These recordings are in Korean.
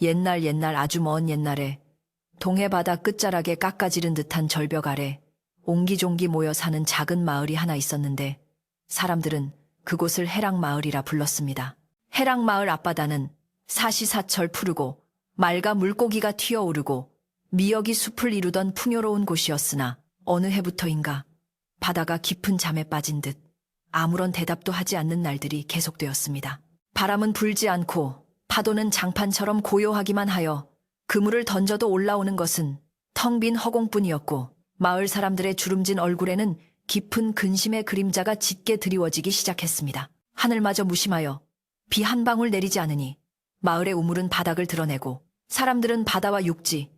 옛날 아주 먼 옛날에 동해 바다 끝자락에 깎아지른 듯한 절벽 아래 옹기종기 모여 사는 작은 마을이 하나 있었는데 사람들은 그곳을 해랑마을이라 불렀습니다. 해랑마을 앞바다는 사시사철 푸르고 맑아 물고기가 튀어오르고 미역이 숲을 이루던 풍요로운 곳이었으나 어느 해부터인가 바다가 깊은 잠에 빠진 듯 아무런 대답도 하지 않는 날들이 계속되었습니다. 바람은 불지 않고 파도는 장판처럼 고요하기만 하여 그물을 던져도 올라오는 것은 텅 빈 허공뿐이었고 마을 사람들의 주름진 얼굴에는 깊은 근심의 그림자가 짙게 드리워지기 시작했습니다. 하늘마저 무심하여 비 한 방울 내리지 않으니 마을의 우물은 바닥을 드러내고 사람들은 바다와 육지,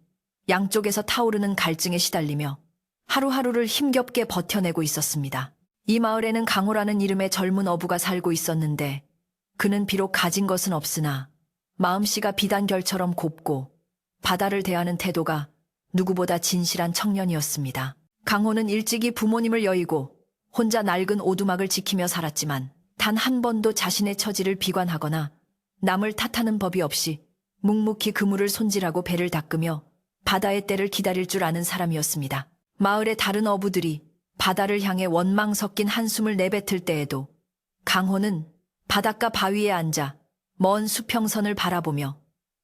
양쪽에서 타오르는 갈증에 시달리며 하루하루를 힘겹게 버텨내고 있었습니다. 이 마을에는 강호라는 이름의 젊은 어부가 살고 있었는데 그는 비록 가진 것은 없으나 마음씨가 비단결처럼 곱고 바다를 대하는 태도가 누구보다 진실한 청년이었습니다. 강호는 일찍이 부모님을 여의고 혼자 낡은 오두막을 지키며 살았지만 단 한 번도 자신의 처지를 비관하거나 남을 탓하는 법이 없이 묵묵히 그물을 손질하고 배를 닦으며 바다의 때를 기다릴 줄 아는 사람이었습니다. 마을의 다른 어부들이 바다를 향해 원망 섞인 한숨을 내뱉을 때에도 강호는 바닷가 바위에 앉아 먼 수평선을 바라보며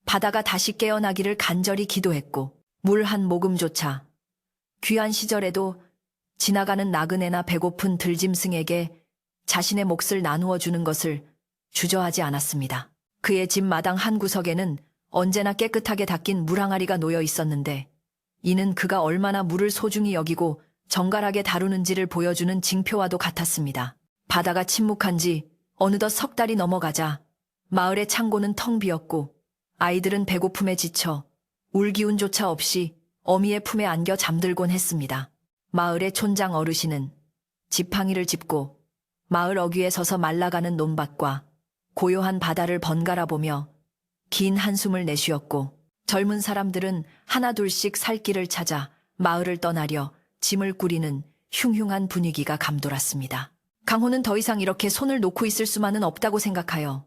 바다가 다시 깨어나기를 간절히 기도했고 물 한 모금조차 귀한 시절에도 지나가는 나그네나 배고픈 들짐승에게 자신의 몫을 나누어 주는 것을 주저하지 않았습니다. 그의 집 마당 한 구석에는 언제나 깨끗하게 닦인 물항아리가 놓여 있었는데 이는 그가 얼마나 물을 소중히 여기고 정갈하게 다루는지를 보여주는 징표와도 같았습니다. 바다가 침묵한 지 어느덧 석 달이 넘어가자 마을의 창고는 텅 비었고 아이들은 배고픔에 지쳐 울 기운조차 없이 어미의 품에 안겨 잠들곤 했습니다. 마을의 촌장 어르신은 지팡이를 짚고 마을 어귀에 서서 말라가는 논밭과 고요한 바다를 번갈아 보며 긴 한숨을 내쉬었고 젊은 사람들은 하나둘씩 살 길을 찾아 마을을 떠나려 짐을 꾸리는 흉흉한 분위기가 감돌았습니다. 강호는 더 이상 이렇게 손을 놓고 있을 수만은 없다고 생각하여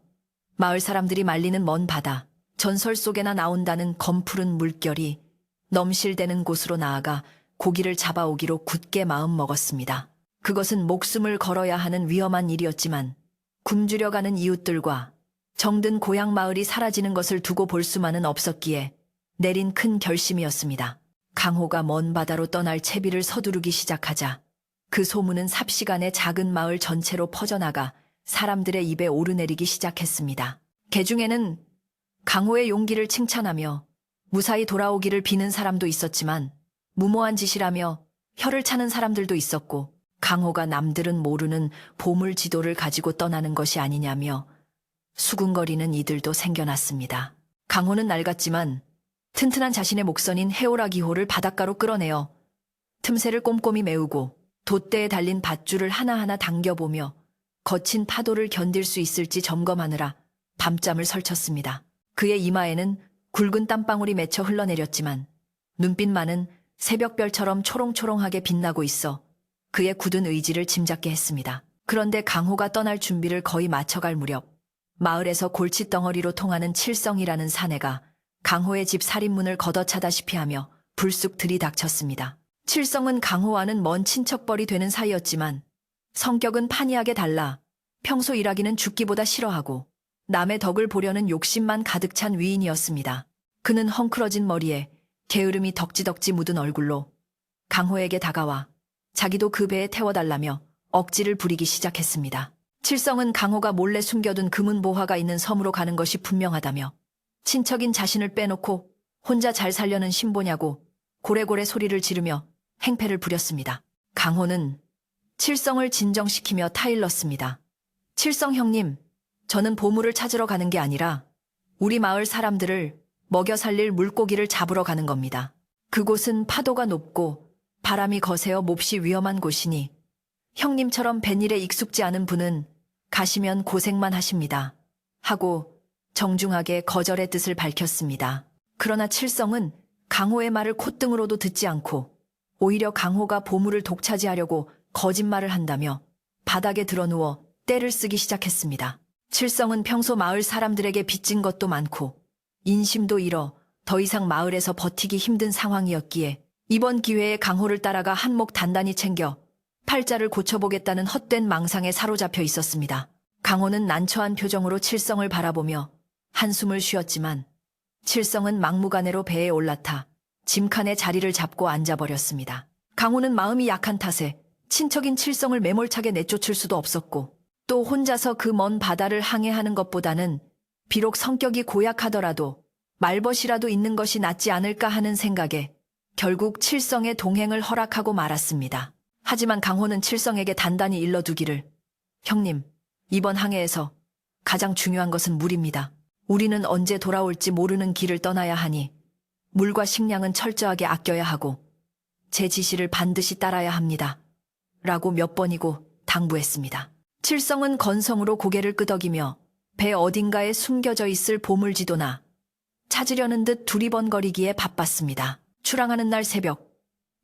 마을 사람들이 말리는 먼 바다, 전설 속에나 나온다는 검푸른 물결이 넘실대는 곳으로 나아가 고기를 잡아오기로 굳게 마음먹었습니다. 그것은 목숨을 걸어야 하는 위험한 일이었지만 굶주려가는 이웃들과 정든 고향 마을이 사라지는 것을 두고 볼 수만은 없었기에 내린 큰 결심이었습니다. 강호가 먼 바다로 떠날 채비를 서두르기 시작하자 그 소문은 삽시간에 작은 마을 전체로 퍼져나가 사람들의 입에 오르내리기 시작했습니다. 개중에는 강호의 용기를 칭찬하며 무사히 돌아오기를 비는 사람도 있었지만 무모한 짓이라며 혀를 차는 사람들도 있었고 강호가 남들은 모르는 보물 지도를 가지고 떠나는 것이 아니냐며 수군거리는 이들도 생겨났습니다. 강호는 낡았지만 튼튼한 자신의 목선인 해오라기호를 바닷가로 끌어내어 틈새를 꼼꼼히 메우고 돛대에 달린 밧줄을 하나하나 당겨보며 거친 파도를 견딜 수 있을지 점검하느라 밤잠을 설쳤습니다. 그의 이마에는 굵은 땀방울이 맺혀 흘러내렸지만 눈빛만은 새벽별처럼 초롱초롱하게 빛나고 있어 그의 굳은 의지를 짐작게 했습니다. 그런데 강호가 떠날 준비를 거의 마쳐갈 무렵 마을에서 골칫덩어리로 통하는 칠성이라는 사내가 강호의 집 살인문을 걷어차다시피 하며 불쑥 들이닥쳤습니다. 칠성은 강호와는 먼 친척벌이 되는 사이였지만 성격은 판이하게 달라 평소 일하기는 죽기보다 싫어하고 남의 덕을 보려는 욕심만 가득 찬 위인이었습니다. 그는 헝클어진 머리에 게으름이 덕지덕지 묻은 얼굴로 강호에게 다가와 자기도 그 배에 태워달라며 억지를 부리기 시작했습니다. 칠성은 강호가 몰래 숨겨둔 금은보화가 있는 섬으로 가는 것이 분명하다며 친척인 자신을 빼놓고 혼자 잘 살려는 신보냐고 고래고래 소리를 지르며 행패를 부렸습니다. 강호는 칠성을 진정시키며 타일렀습니다. 칠성 형님, 저는 보물을 찾으러 가는 게 아니라 우리 마을 사람들을 먹여 살릴 물고기를 잡으러 가는 겁니다. 그곳은 파도가 높고 바람이 거세어 몹시 위험한 곳이니 형님처럼 뱃일에 익숙지 않은 분은 가시면 고생만 하십니다. 하고 정중하게 거절의 뜻을 밝혔습니다. 그러나 칠성은 강호의 말을 콧등으로도 듣지 않고 오히려 강호가 보물을 독차지하려고 거짓말을 한다며 바닥에 드러누워 떼를 쓰기 시작했습니다. 칠성은 평소 마을 사람들에게 빚진 것도 많고 인심도 잃어 더 이상 마을에서 버티기 힘든 상황이었기에 이번 기회에 강호를 따라가 한몫 단단히 챙겨 팔자를 고쳐보겠다는 헛된 망상에 사로잡혀 있었습니다. 강호는 난처한 표정으로 칠성을 바라보며 한숨을 쉬었지만 칠성은 막무가내로 배에 올라타 짐칸에 자리를 잡고 앉아버렸습니다. 강호는 마음이 약한 탓에 친척인 칠성을 매몰차게 내쫓을 수도 없었고 또 혼자서 그 먼 바다를 항해하는 것보다는 비록 성격이 고약하더라도 말벗이라도 있는 것이 낫지 않을까 하는 생각에 결국 칠성의 동행을 허락하고 말았습니다. 하지만 강호는 칠성에게 단단히 일러두기를 형님, 이번 항해에서 가장 중요한 것은 물입니다. 우리는 언제 돌아올지 모르는 길을 떠나야 하니 물과 식량은 철저하게 아껴야 하고 제 지시를 반드시 따라야 합니다. 라고 몇 번이고 당부했습니다. 칠성은 건성으로 고개를 끄덕이며 배 어딘가에 숨겨져 있을 보물지도나 찾으려는 듯 두리번거리기에 바빴습니다. 출항하는 날 새벽,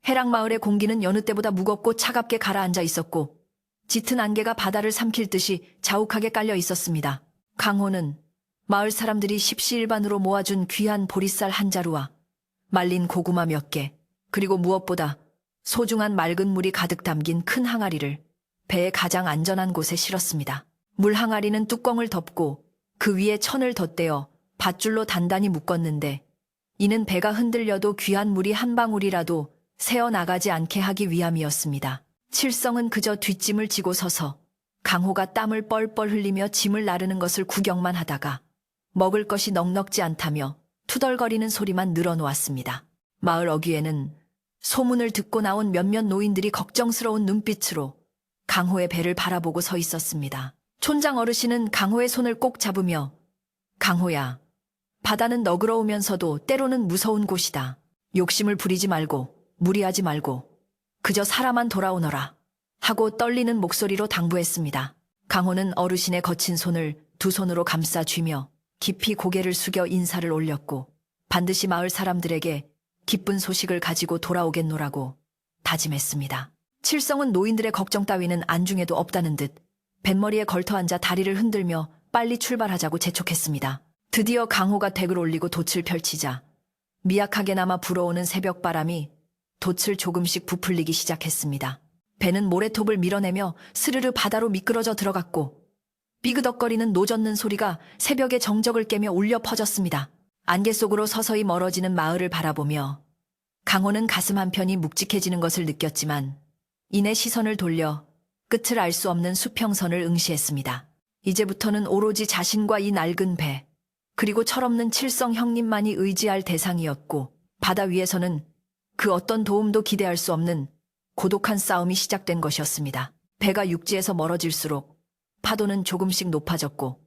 해랑마을의 공기는 여느 때보다 무겁고 차갑게 가라앉아 있었고 짙은 안개가 바다를 삼킬 듯이 자욱하게 깔려 있었습니다. 강호는 마을 사람들이 십시일반으로 모아준 귀한 보리쌀 한 자루와 말린 고구마 몇 개, 그리고 무엇보다 소중한 맑은 물이 가득 담긴 큰 항아리를 배의 가장 안전한 곳에 실었습니다. 물 항아리는 뚜껑을 덮고 그 위에 천을 덧대어 밧줄로 단단히 묶었는데 이는 배가 흔들려도 귀한 물이 한 방울이라도 새어나가지 않게 하기 위함이었습니다. 칠성은 그저 뒷짐을 지고 서서 강호가 땀을 뻘뻘 흘리며 짐을 나르는 것을 구경만 하다가 먹을 것이 넉넉지 않다며 투덜거리는 소리만 늘어놓았습니다. 마을 어귀에는 소문을 듣고 나온 몇몇 노인들이 걱정스러운 눈빛으로 강호의 배를 바라보고 서 있었습니다. 촌장 어르신은 강호의 손을 꼭 잡으며 강호야, 바다는 너그러우면서도 때로는 무서운 곳이다. 욕심을 부리지 말고 무리하지 말고 그저 살아만 돌아오너라 하고 떨리는 목소리로 당부했습니다. 강호는 어르신의 거친 손을 두 손으로 감싸 쥐며 깊이 고개를 숙여 인사를 올렸고 반드시 마을 사람들에게 기쁜 소식을 가지고 돌아오겠노라고 다짐했습니다. 칠성은 노인들의 걱정 따위는 안중에도 없다는 듯 뱃머리에 걸터앉아 다리를 흔들며 빨리 출발하자고 재촉했습니다. 드디어 강호가 덱을 올리고 돛을 펼치자 미약하게나마 불어오는 새벽바람이 돛을 조금씩 부풀리기 시작했습니다. 배는 모래톱을 밀어내며 스르르 바다로 미끄러져 들어갔고 삐그덕거리는 노젓는 소리가 새벽의 정적을 깨며 울려 퍼졌습니다. 안개 속으로 서서히 멀어지는 마을을 바라보며 강호는 가슴 한편이 묵직해지는 것을 느꼈지만 이내 시선을 돌려 끝을 알 수 없는 수평선을 응시했습니다. 이제부터는 오로지 자신과 이 낡은 배, 그리고 철없는 칠성 형님만이 의지할 대상이었고 바다 위에서는 그 어떤 도움도 기대할 수 없는 고독한 싸움이 시작된 것이었습니다. 배가 육지에서 멀어질수록 파도는 조금씩 높아졌고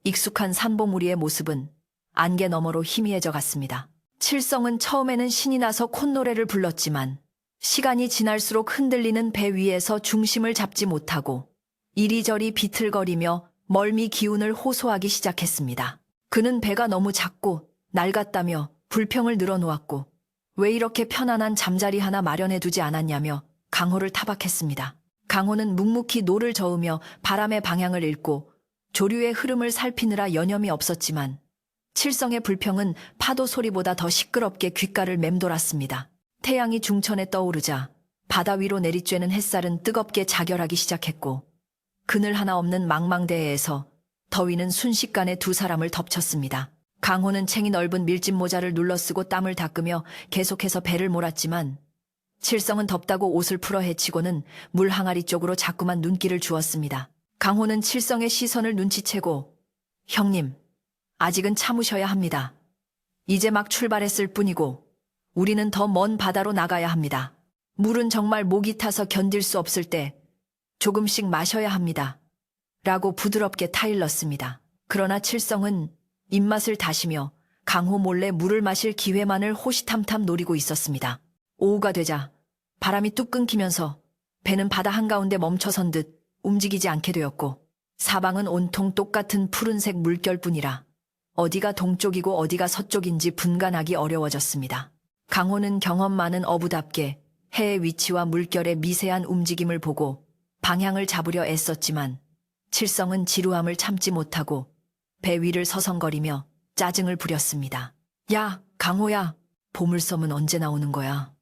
익숙한 산봉우리의 모습은 안개 너머로 희미해져 갔습니다. 칠성은 처음에는 신이 나서 콧노래를 불렀지만 시간이 지날수록 흔들리는 배 위에서 중심을 잡지 못하고 이리저리 비틀거리며 멀미 기운을 호소하기 시작했습니다. 그는 배가 너무 작고 낡았다며 불평을 늘어놓았고 왜 이렇게 편안한 잠자리 하나 마련해두지 않았냐며 강호를 타박했습니다. 강호는 묵묵히 노를 저으며 바람의 방향을 읽고 조류의 흐름을 살피느라 여념이 없었지만 칠성의 불평은 파도 소리보다 더 시끄럽게 귓가를 맴돌았습니다. 태양이 중천에 떠오르자 바다 위로 내리쬐는 햇살은 뜨겁게 자결하기 시작했고 그늘 하나 없는 망망대해에서 더위는 순식간에 두 사람을 덮쳤습니다. 강호는 챙이 넓은 밀짚 모자를 눌러쓰고 땀을 닦으며 계속해서 배를 몰았지만 칠성은 덥다고 옷을 풀어 헤치고는 물 항아리 쪽으로 자꾸만 눈길을 주었습니다. 강호는 칠성의 시선을 눈치채고 형님, 아직은 참으셔야 합니다. 이제 막 출발했을 뿐이고 우리는 더 먼 바다로 나가야 합니다. 물은 정말 목이 타서 견딜 수 없을 때 조금씩 마셔야 합니다. 라고 부드럽게 타일렀습니다. 그러나 칠성은 입맛을 다시며 강호 몰래 물을 마실 기회만을 호시탐탐 노리고 있었습니다. 오후가 되자 바람이 뚝 끊기면서 배는 바다 한가운데 멈춰선 듯 움직이지 않게 되었고 사방은 온통 똑같은 푸른색 물결뿐이라 어디가 동쪽이고 어디가 서쪽인지 분간하기 어려워졌습니다. 강호는 경험 많은 어부답게 해의 위치와 물결의 미세한 움직임을 보고 방향을 잡으려 애썼지만 칠성은 지루함을 참지 못하고 배 위를 서성거리며 짜증을 부렸습니다. 야, 강호야, 보물섬은 언제 나오는 거야?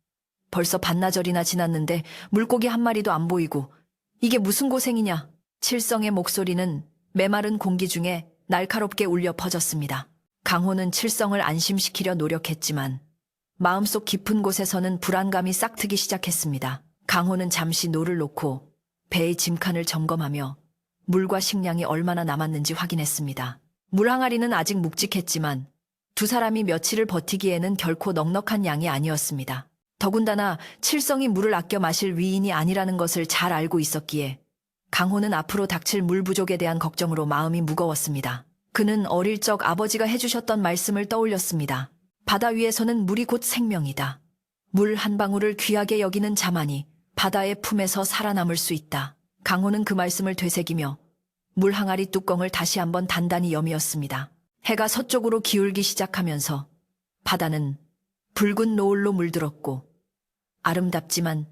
벌써 반나절이나 지났는데 물고기 한 마리도 안 보이고 이게 무슨 고생이냐? 칠성의 목소리는 메마른 공기 중에 날카롭게 울려 퍼졌습니다. 강호는 칠성을 안심시키려 노력했지만 마음속 깊은 곳에서는 불안감이 싹트기 시작했습니다. 강호는 잠시 노를 놓고 배의 짐칸을 점검하며 물과 식량이 얼마나 남았는지 확인했습니다. 물 항아리는 아직 묵직했지만 두 사람이 며칠을 버티기에는 결코 넉넉한 양이 아니었습니다. 더군다나 칠성이 물을 아껴 마실 위인이 아니라는 것을 잘 알고 있었기에 강호는 앞으로 닥칠 물 부족에 대한 걱정으로 마음이 무거웠습니다. 그는 어릴 적 아버지가 해주셨던 말씀을 떠올렸습니다. 바다 위에서는 물이 곧 생명이다. 물 한 방울을 귀하게 여기는 자만이 바다의 품에서 살아남을 수 있다. 강호는 그 말씀을 되새기며 물 항아리 뚜껑을 다시 한번 단단히 여미었습니다. 해가 서쪽으로 기울기 시작하면서 바다는 붉은 노을로 물들었고 아름답지만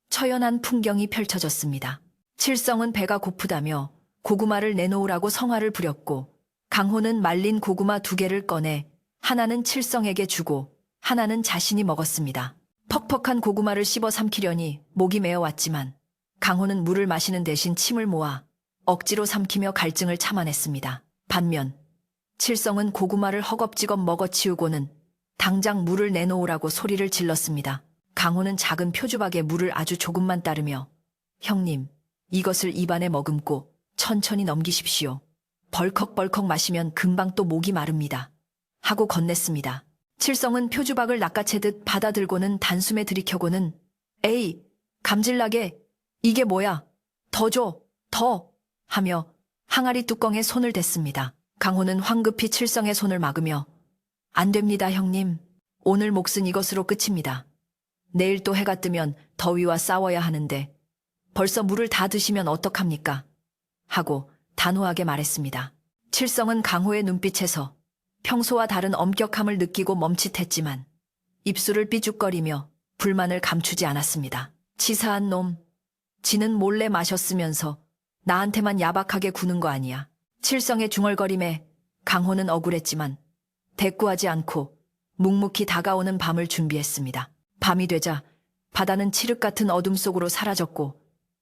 처연한 풍경이 펼쳐졌습니다. 칠성은 배가 고프다며 고구마를 내놓으라고 성화를 부렸고 강호는 말린 고구마 2개를 꺼내 하나는 칠성에게 주고 하나는 자신이 먹었습니다. 퍽퍽한 고구마를 씹어 삼키려니 목이 메어왔지만 강호는 물을 마시는 대신 침을 모아 억지로 삼키며 갈증을 참아냈습니다. 반면 칠성은 고구마를 허겁지겁 먹어치우고는 당장 물을 내놓으라고 소리를 질렀습니다. 강호는 작은 표주박에 물을 아주 조금만 따르며 형님, 이것을 입안에 머금고 천천히 넘기십시오. 벌컥벌컥 마시면 금방 또 목이 마릅니다. 하고 건넸습니다. 칠성은 표주박을 낚아채듯 받아들고는 단숨에 들이켜고는 에이, 감질나게, 이게 뭐야? 더 줘, 더! 하며 항아리 뚜껑에 손을 댔습니다. 강호는 황급히 칠성의 손을 막으며 안 됩니다, 형님. 오늘 몫은 이것으로 끝입니다. 내일 또 해가 뜨면 더위와 싸워야 하는데 벌써 물을 다 드시면 어떡합니까? 하고 단호하게 말했습니다. 칠성은 강호의 눈빛에서 평소와 다른 엄격함을 느끼고 멈칫했지만 입술을 삐죽거리며 불만을 감추지 않았습니다. 치사한 놈, 지는 몰래 마셨으면서 나한테만 야박하게 구는 거 아니야. 칠성의 중얼거림에 강호는 억울했지만 대꾸하지 않고 묵묵히 다가오는 밤을 준비했습니다. 밤이 되자 바다는 칠흑 같은 어둠 속으로 사라졌고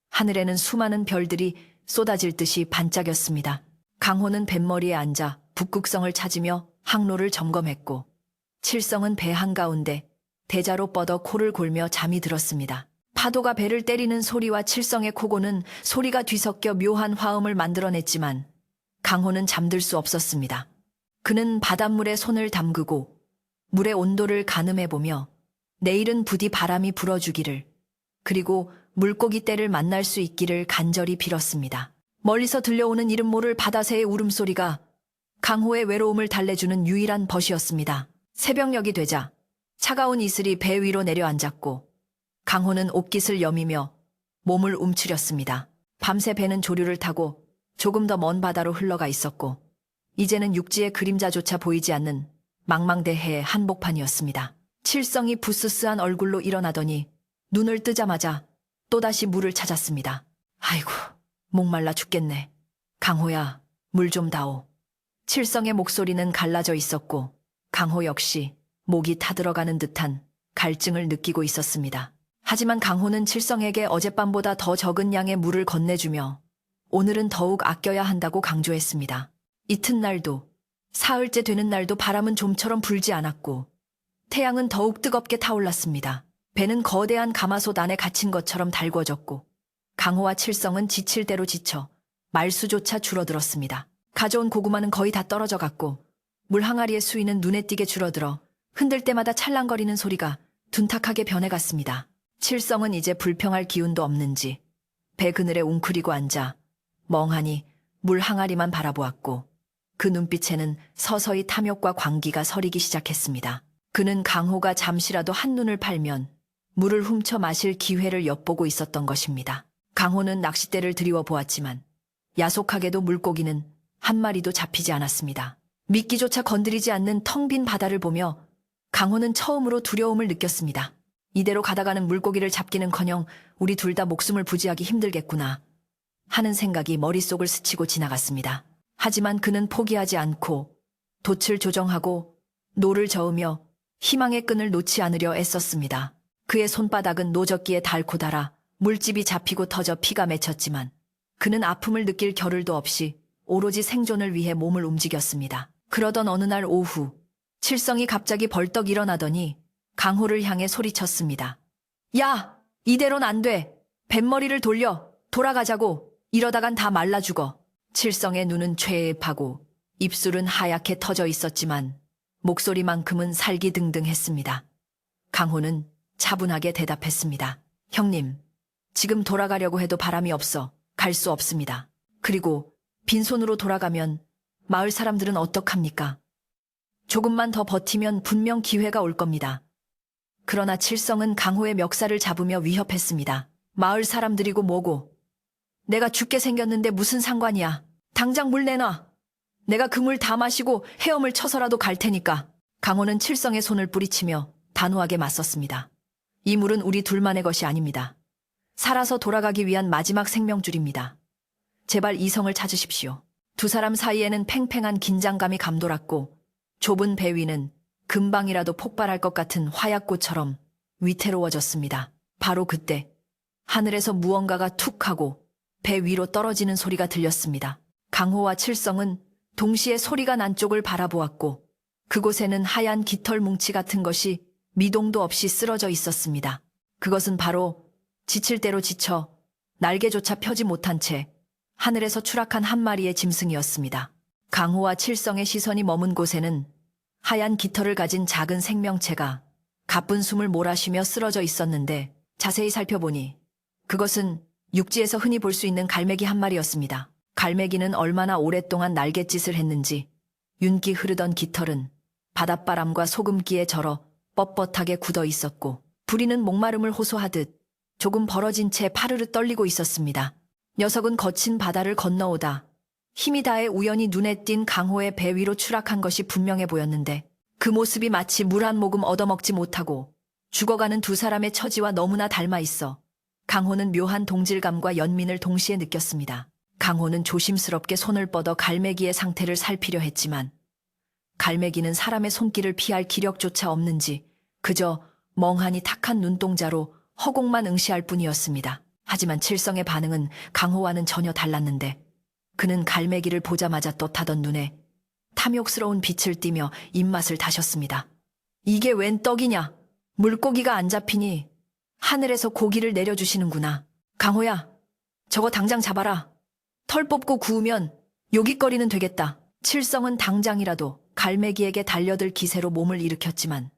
하늘에는 수많은 별들이 쏟아질 듯이 반짝였습니다. 강호는 뱃머리에 앉아 북극성을 찾으며 항로를 점검했고 칠성은 배 한가운데 대자로 뻗어 코를 골며 잠이 들었습니다. 파도가 배를 때리는 소리와 칠성의 코고는 소리가 뒤섞여 묘한 화음을 만들어냈지만 강호는 잠들 수 없었습니다. 그는 바닷물에 손을 담그고 물의 온도를 가늠해보며 내일은 부디 바람이 불어주기를 그리고 물고기 떼를 만날 수 있기를 간절히 빌었습니다. 멀리서 들려오는 이름 모를 바다새의 울음소리가 강호의 외로움을 달래주는 유일한 벗이었습니다. 새벽녘이 되자 차가운 이슬이 배 위로 내려앉았고 강호는 옷깃을 여미며 몸을 움츠렸습니다. 밤새 배는 조류를 타고 조금 더 먼 바다로 흘러가 있었고 이제는 육지의 그림자조차 보이지 않는 망망대해의 한복판이었습니다. 칠성이 부스스한 얼굴로 일어나더니 눈을 뜨자마자 또다시 물을 찾았습니다. 아이고, 목말라 죽겠네. 강호야, 물 좀 다오. 칠성의 목소리는 갈라져 있었고 강호 역시 목이 타들어가는 듯한 갈증을 느끼고 있었습니다. 하지만 강호는 칠성에게 어젯밤보다 더 적은 양의 물을 건네주며 오늘은 더욱 아껴야 한다고 강조했습니다. 이튿날도 사흘째 되는 날도 바람은 좀처럼 불지 않았고 태양은 더욱 뜨겁게 타올랐습니다. 배는 거대한 가마솥 안에 갇힌 것처럼 달궈졌고 강호와 칠성은 지칠 대로 지쳐 말수조차 줄어들었습니다. 가져온 고구마는 거의 다 떨어져 갔고 물 항아리의 수위는 눈에 띄게 줄어들어 흔들 때마다 찰랑거리는 소리가 둔탁하게 변해갔습니다. 칠성은 이제 불평할 기운도 없는지 배 그늘에 웅크리고 앉아 멍하니 물 항아리만 바라보았고 그 눈빛에는 서서히 탐욕과 광기가 서리기 시작했습니다. 그는 강호가 잠시라도 한눈을 팔면 물을 훔쳐 마실 기회를 엿보고 있었던 것입니다. 강호는 낚싯대를 들이워 보았지만 야속하게도 물고기는 한 마리도 잡히지 않았습니다. 미끼조차 건드리지 않는 텅 빈 바다를 보며 강호는 처음으로 두려움을 느꼈습니다. 이대로 가다가는 물고기를 잡기는커녕 우리 둘 다 목숨을 부지하기 힘들겠구나 하는 생각이 머릿속을 스치고 지나갔습니다. 하지만 그는 포기하지 않고 돛을 조정하고 노를 저으며 희망의 끈을 놓지 않으려 애썼습니다. 그의 손바닥은 노젓기에 닳고 닳아 물집이 잡히고 터져 피가 맺혔지만 그는 아픔을 느낄 겨를도 없이 오로지 생존을 위해 몸을 움직였습니다. 그러던 어느 날 오후 칠성이 갑자기 벌떡 일어나더니 강호를 향해 소리쳤습니다. 야! 이대로는 안 돼! 뱃머리를 돌려! 돌아가자고! 이러다간 다 말라 죽어! 칠성의 눈은 최애파고 입술은 하얗게 터져 있었지만 목소리만큼은 살기등등했습니다. 강호는 차분하게 대답했습니다. 형님, 지금 돌아가려고 해도 바람이 없어 갈 수 없습니다. 그리고 빈손으로 돌아가면 마을 사람들은 어떡합니까? 조금만 더 버티면 분명 기회가 올 겁니다. 그러나 칠성은 강호의 멱살을 잡으며 위협했습니다. 마을 사람들이고 뭐고. 내가 죽게 생겼는데 무슨 상관이야. 당장 물 내놔. 내가 그 물 다 마시고 헤엄을 쳐서라도 갈 테니까. 강호는 칠성의 손을 뿌리치며 단호하게 맞섰습니다. 이 물은 우리 둘만의 것이 아닙니다. 살아서 돌아가기 위한 마지막 생명줄입니다. 제발 이성을 찾으십시오. 두 사람 사이에는 팽팽한 긴장감이 감돌았고 좁은 배 위는 금방이라도 폭발할 것 같은 화약고처럼 위태로워졌습니다. 바로 그때 하늘에서 무언가가 툭 하고 배 위로 떨어지는 소리가 들렸습니다. 강호와 칠성은 동시에 소리가 난 쪽을 바라보았고 그곳에는 하얀 깃털 뭉치 같은 것이 미동도 없이 쓰러져 있었습니다. 그것은 바로 지칠 대로 지쳐 날개조차 펴지 못한 채 하늘에서 추락한 한 마리의 짐승이었습니다. 강호와 칠성의 시선이 머문 곳에는 하얀 깃털을 가진 작은 생명체가 가쁜 숨을 몰아쉬며 쓰러져 있었는데 자세히 살펴보니 그것은 육지에서 흔히 볼 수 있는 갈매기 한 마리였습니다. 갈매기는 얼마나 오랫동안 날갯짓을 했는지 윤기 흐르던 깃털은 바닷바람과 소금기에 절어 뻣뻣하게 굳어 있었고 부리는 목마름을 호소하듯 조금 벌어진 채 파르르 떨리고 있었습니다. 녀석은 거친 바다를 건너오다 힘이 다해 우연히 눈에 띈 강호의 배 위로 추락한 것이 분명해 보였는데 그 모습이 마치 물 한 모금 얻어먹지 못하고 죽어가는 두 사람의 처지와 너무나 닮아 있어 강호는 묘한 동질감과 연민을 동시에 느꼈습니다. 강호는 조심스럽게 손을 뻗어 갈매기의 상태를 살피려 했지만 갈매기는 사람의 손길을 피할 기력조차 없는지 그저 멍하니 탁한 눈동자로 허공만 응시할 뿐이었습니다. 하지만 칠성의 반응은 강호와는 전혀 달랐는데 그는 갈매기를 보자마자 떳하던 눈에 탐욕스러운 빛을 띠며 입맛을 다셨습니다. 이게 웬 떡이냐? 물고기가 안 잡히니 하늘에서 고기를 내려주시는구나. 강호야, 저거 당장 잡아라. 털 뽑고 구우면 요깃거리는 되겠다. 칠성은 당장이라도 갈매기에게 달려들 기세로 몸을 일으켰지만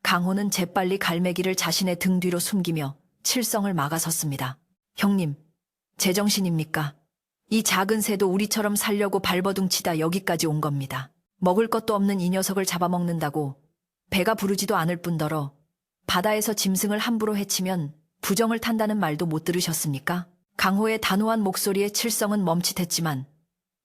강호는 재빨리 갈매기를 자신의 등 뒤로 숨기며 칠성을 막아섰습니다. 형님, 제정신입니까? 이 작은 새도 우리처럼 살려고 발버둥치다 여기까지 온 겁니다. 먹을 것도 없는 이 녀석을 잡아먹는다고 배가 부르지도 않을 뿐더러 바다에서 짐승을 함부로 해치면 부정을 탄다는 말도 못 들으셨습니까? 강호의 단호한 목소리에 칠성은 멈칫했지만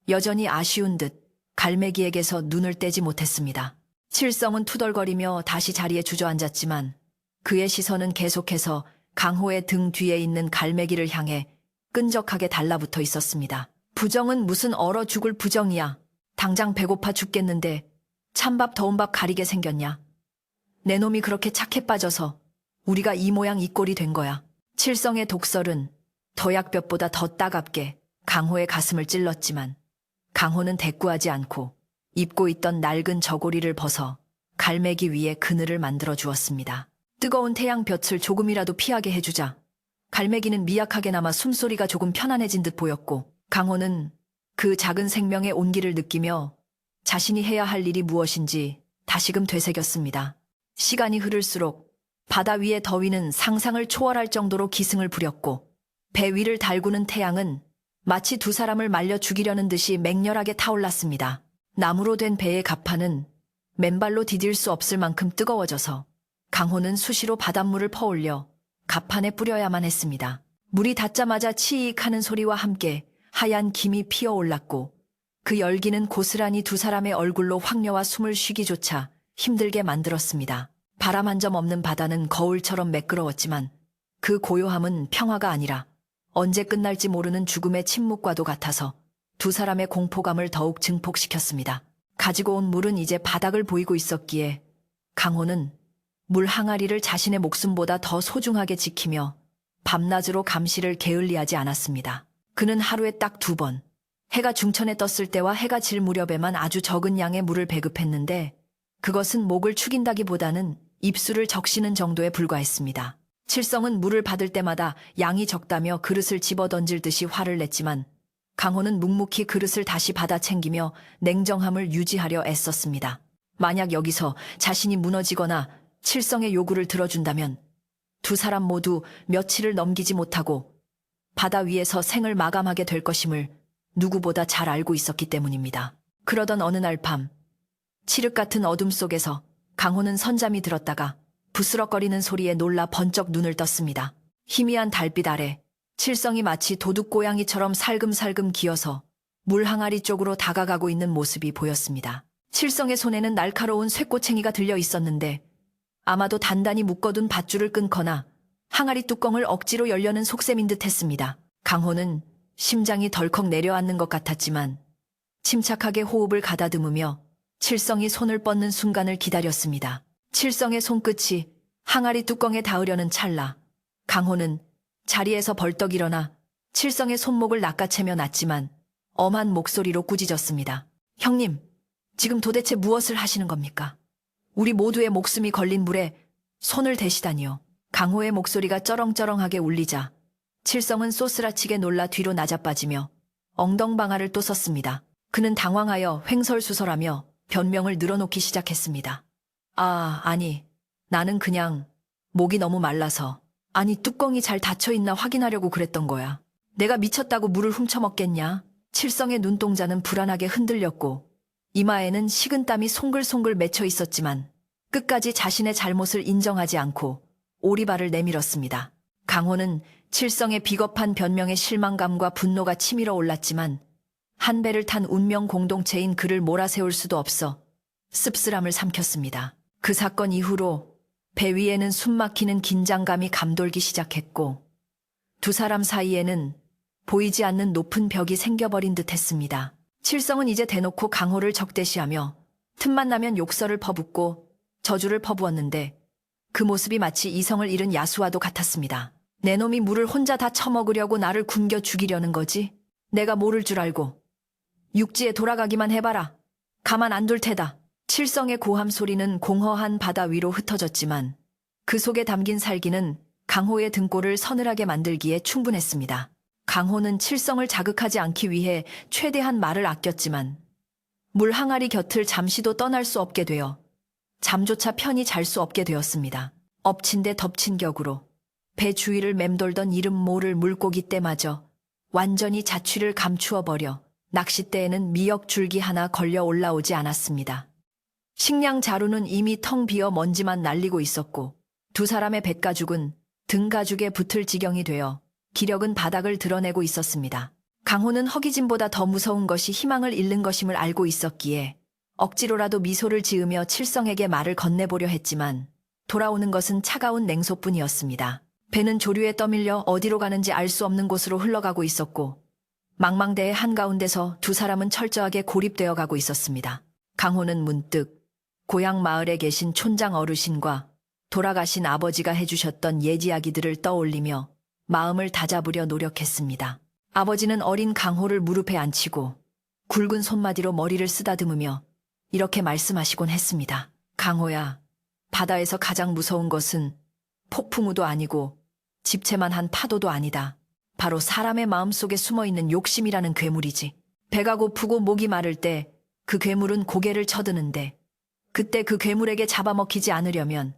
여전히 아쉬운 듯 갈매기에게서 눈을 떼지 못했습니다. 칠성은 투덜거리며 다시 자리에 주저앉았지만 그의 시선은 계속해서 강호의 등 뒤에 있는 갈매기를 향해 끈적하게 달라붙어 있었습니다. 부정은 무슨 얼어 죽을 부정이야. 당장 배고파 죽겠는데 찬밥 더운 밥 가리게 생겼냐. 내 놈이 그렇게 착해 빠져서 우리가 이 모양 이 꼴이 된 거야. 칠성의 독설은 더약볕보다 더 따갑게 강호의 가슴을 찔렀지만 강호는 대꾸하지 않고 입고 있던 낡은 저고리를 벗어 갈매기 위에 그늘을 만들어 주었습니다. 뜨거운 태양볕을 조금이라도 피하게 해주자 갈매기는 미약하게나마 숨소리가 조금 편안해진 듯 보였고 강호는 그 작은 생명의 온기를 느끼며 자신이 해야 할 일이 무엇인지 다시금 되새겼습니다. 시간이 흐를수록 바다 위의 더위는 상상을 초월할 정도로 기승을 부렸고 배 위를 달구는 태양은 마치 두 사람을 말려 죽이려는 듯이 맹렬하게 타올랐습니다. 나무로 된 배의 갑판은 맨발로 디딜 수 없을 만큼 뜨거워져서 강호는 수시로 바닷물을 퍼올려 갑판에 뿌려야만 했습니다. 물이 닿자마자 치익 하는 소리와 함께 하얀 김이 피어올랐고 그 열기는 고스란히 두 사람의 얼굴로 확녀와 숨을 쉬기조차 힘들게 만들었습니다. 바람 한 점 없는 바다는 거울처럼 매끄러웠지만 그 고요함은 평화가 아니라 언제 끝날지 모르는 죽음의 침묵과도 같아서 두 사람의 공포감을 더욱 증폭시켰습니다. 가지고 온 물은 이제 바닥을 보이고 있었기에 강호는 물 항아리를 자신의 목숨보다 더 소중하게 지키며 밤낮으로 감시를 게을리하지 않았습니다. 그는 하루에 딱 2번, 해가 중천에 떴을 때와 해가 질 무렵에만 아주 적은 양의 물을 배급했는데 그것은 목을 축인다기보다는 입술을 적시는 정도에 불과했습니다. 칠성은 물을 받을 때마다 양이 적다며 그릇을 집어던질 듯이 화를 냈지만 강호는 묵묵히 그릇을 다시 받아 챙기며 냉정함을 유지하려 애썼습니다. 만약 여기서 자신이 무너지거나 칠성의 요구를 들어준다면 두 사람 모두 며칠을 넘기지 못하고 바다 위에서 생을 마감하게 될 것임을 누구보다 잘 알고 있었기 때문입니다. 그러던 어느 날 밤, 칠흑 같은 어둠 속에서 강호는 선잠이 들었다가 부스럭거리는 소리에 놀라 번쩍 눈을 떴습니다. 희미한 달빛 아래 칠성이 마치 도둑고양이처럼 살금살금 기어서 물 항아리 쪽으로 다가가고 있는 모습이 보였습니다. 칠성의 손에는 날카로운 쇠꼬챙이가 들려 있었는데 아마도 단단히 묶어둔 밧줄을 끊거나 항아리 뚜껑을 억지로 열려는 속셈인 듯 했습니다. 강호는 심장이 덜컥 내려앉는 것 같았지만 침착하게 호흡을 가다듬으며 칠성이 손을 뻗는 순간을 기다렸습니다. 칠성의 손끝이 항아리 뚜껑에 닿으려는 찰나 강호는 자리에서 벌떡 일어나 칠성의 손목을 낚아채며 낳지만 엄한 목소리로 꾸짖었습니다. 형님, 지금 도대체 무엇을 하시는 겁니까? 우리 모두의 목숨이 걸린 물에 손을 대시다니요. 강호의 목소리가 쩌렁쩌렁하게 울리자 칠성은 쏘스라치게 놀라 뒤로 나자빠지며 엉덩방아를 또 썼습니다. 그는 당황하여 횡설수설하며 변명을 늘어놓기 시작했습니다. 아니, 나는 그냥 목이 너무 말라서. 아니, 뚜껑이 잘 닫혀있나 확인하려고 그랬던 거야. 내가 미쳤다고 물을 훔쳐먹겠냐? 칠성의 눈동자는 불안하게 흔들렸고 이마에는 식은땀이 송글송글 맺혀 있었지만 끝까지 자신의 잘못을 인정하지 않고 오리발을 내밀었습니다. 강호는 칠성의 비겁한 변명에 실망감과 분노가 치밀어 올랐지만 한 배를 탄 운명 공동체인 그를 몰아세울 수도 없어 씁쓸함을 삼켰습니다. 그 사건 이후로 배 위에는 숨막히는 긴장감이 감돌기 시작했고 두 사람 사이에는 보이지 않는 높은 벽이 생겨버린 듯 했습니다. 칠성은 이제 대놓고 강호를 적대시하며 틈만 나면 욕설을 퍼붓고 저주를 퍼부었는데 그 모습이 마치 이성을 잃은 야수와도 같았습니다. 내 놈이 물을 혼자 다 처먹으려고 나를 굶겨 죽이려는 거지? 내가 모를 줄 알고. 육지에 돌아가기만 해봐라. 가만 안 둘 테다. 칠성의 고함 소리는 공허한 바다 위로 흩어졌지만 그 속에 담긴 살기는 강호의 등골을 서늘하게 만들기에 충분했습니다. 강호는 칠성을 자극하지 않기 위해 최대한 말을 아꼈지만 물 항아리 곁을 잠시도 떠날 수 없게 되어 잠조차 편히 잘 수 없게 되었습니다. 엎친 데 덮친 격으로 배 주위를 맴돌던 이름 모를 물고기 떼마저 완전히 자취를 감추어 버려 낚싯대에는 미역 줄기 하나 걸려 올라오지 않았습니다. 식량 자루는 이미 텅 비어 먼지만 날리고 있었고 두 사람의 뱃가죽은 등가죽에 붙을 지경이 되어 기력은 바닥을 드러내고 있었습니다. 강호는 허기짐보다 더 무서운 것이 희망을 잃는 것임을 알고 있었기에 억지로라도 미소를 지으며 칠성에게 말을 건네보려 했지만 돌아오는 것은 차가운 냉소뿐이었습니다. 배는 조류에 떠밀려 어디로 가는지 알 수 없는 곳으로 흘러가고 있었고 망망대해 한가운데서 두 사람은 철저하게 고립되어 가고 있었습니다. 강호는 문득 고향 마을에 계신 촌장 어르신과 돌아가신 아버지가 해주셨던 옛 이야기들을 떠올리며 마음을 다잡으려 노력했습니다. 아버지는 어린 강호를 무릎에 앉히고 굵은 손마디로 머리를 쓰다듬으며 이렇게 말씀하시곤 했습니다. 강호야, 바다에서 가장 무서운 것은 폭풍우도 아니고 집채만한 파도도 아니다. 바로 사람의 마음속에 숨어있는 욕심이라는 괴물이지. 배가 고프고 목이 마를 때 그 괴물은 고개를 쳐드는데 그때 그 괴물에게 잡아먹히지 않으려면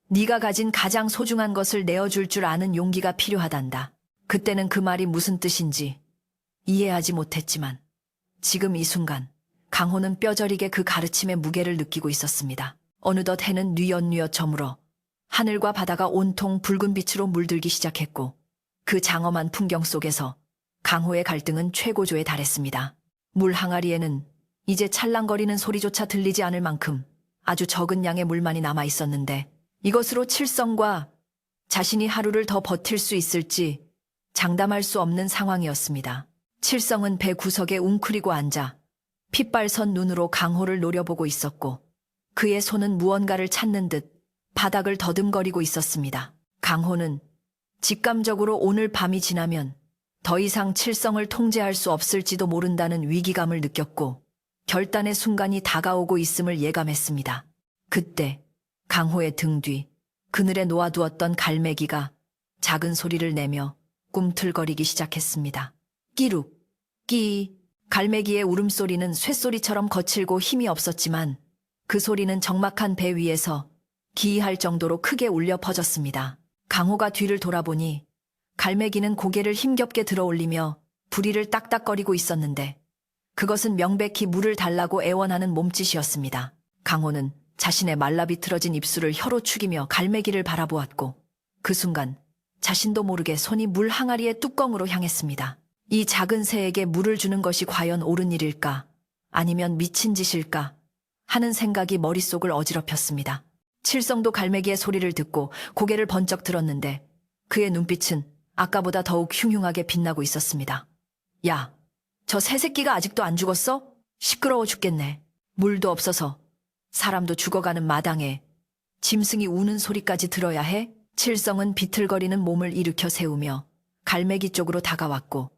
네가 가진 가장 소중한 것을 내어줄 줄 아는 용기가 필요하단다. 그때는 그 말이 무슨 뜻인지 이해하지 못했지만 지금 이 순간 강호는 뼈저리게 그 가르침의 무게를 느끼고 있었습니다. 어느덧 해는 뉘엿뉘엿 저물어 하늘과 바다가 온통 붉은 빛으로 물들기 시작했고 그 장엄한 풍경 속에서 강호의 갈등은 최고조에 달했습니다. 물 항아리에는 이제 찰랑거리는 소리조차 들리지 않을 만큼 아주 적은 양의 물만이 남아 있었는데 이것으로 칠성과 자신이 하루를 더 버틸 수 있을지 장담할 수 없는 상황이었습니다. 칠성은 배 구석에 웅크리고 앉아 핏발선 눈으로 강호를 노려보고 있었고 그의 손은 무언가를 찾는 듯 바닥을 더듬거리고 있었습니다. 강호는 직감적으로 오늘 밤이 지나면 더 이상 칠성을 통제할 수 없을지도 모른다는 위기감을 느꼈고 결단의 순간이 다가오고 있음을 예감했습니다. 그때 강호의 등 뒤 그늘에 놓아두었던 갈매기가 작은 소리를 내며 꿈틀거리기 시작했습니다. 끼룩, 끼. 갈매기의 울음소리는 쇳소리처럼 거칠고 힘이 없었지만 그 소리는 적막한 배 위에서 기이할 정도로 크게 울려 퍼졌습니다. 강호가 뒤를 돌아보니 갈매기는 고개를 힘겹게 들어올리며 부리를 딱딱거리고 있었는데 그것은 명백히 물을 달라고 애원하는 몸짓이었습니다. 강호는 자신의 말라비틀어진 입술을 혀로 축이며 갈매기를 바라보았고 그 순간 자신도 모르게 손이 물 항아리의 뚜껑으로 향했습니다. 이 작은 새에게 물을 주는 것이 과연 옳은 일일까? 아니면 미친 짓일까? 하는 생각이 머릿속을 어지럽혔습니다. 칠성도 갈매기의 소리를 듣고 고개를 번쩍 들었는데 그의 눈빛은 아까보다 더욱 흉흉하게 빛나고 있었습니다. 야, 저 새새끼가 아직도 안 죽었어? 시끄러워 죽겠네. 물도 없어서 사람도 죽어가는 마당에 짐승이 우는 소리까지 들어야 해? 칠성은 비틀거리는 몸을 일으켜 세우며 갈매기 쪽으로 다가왔고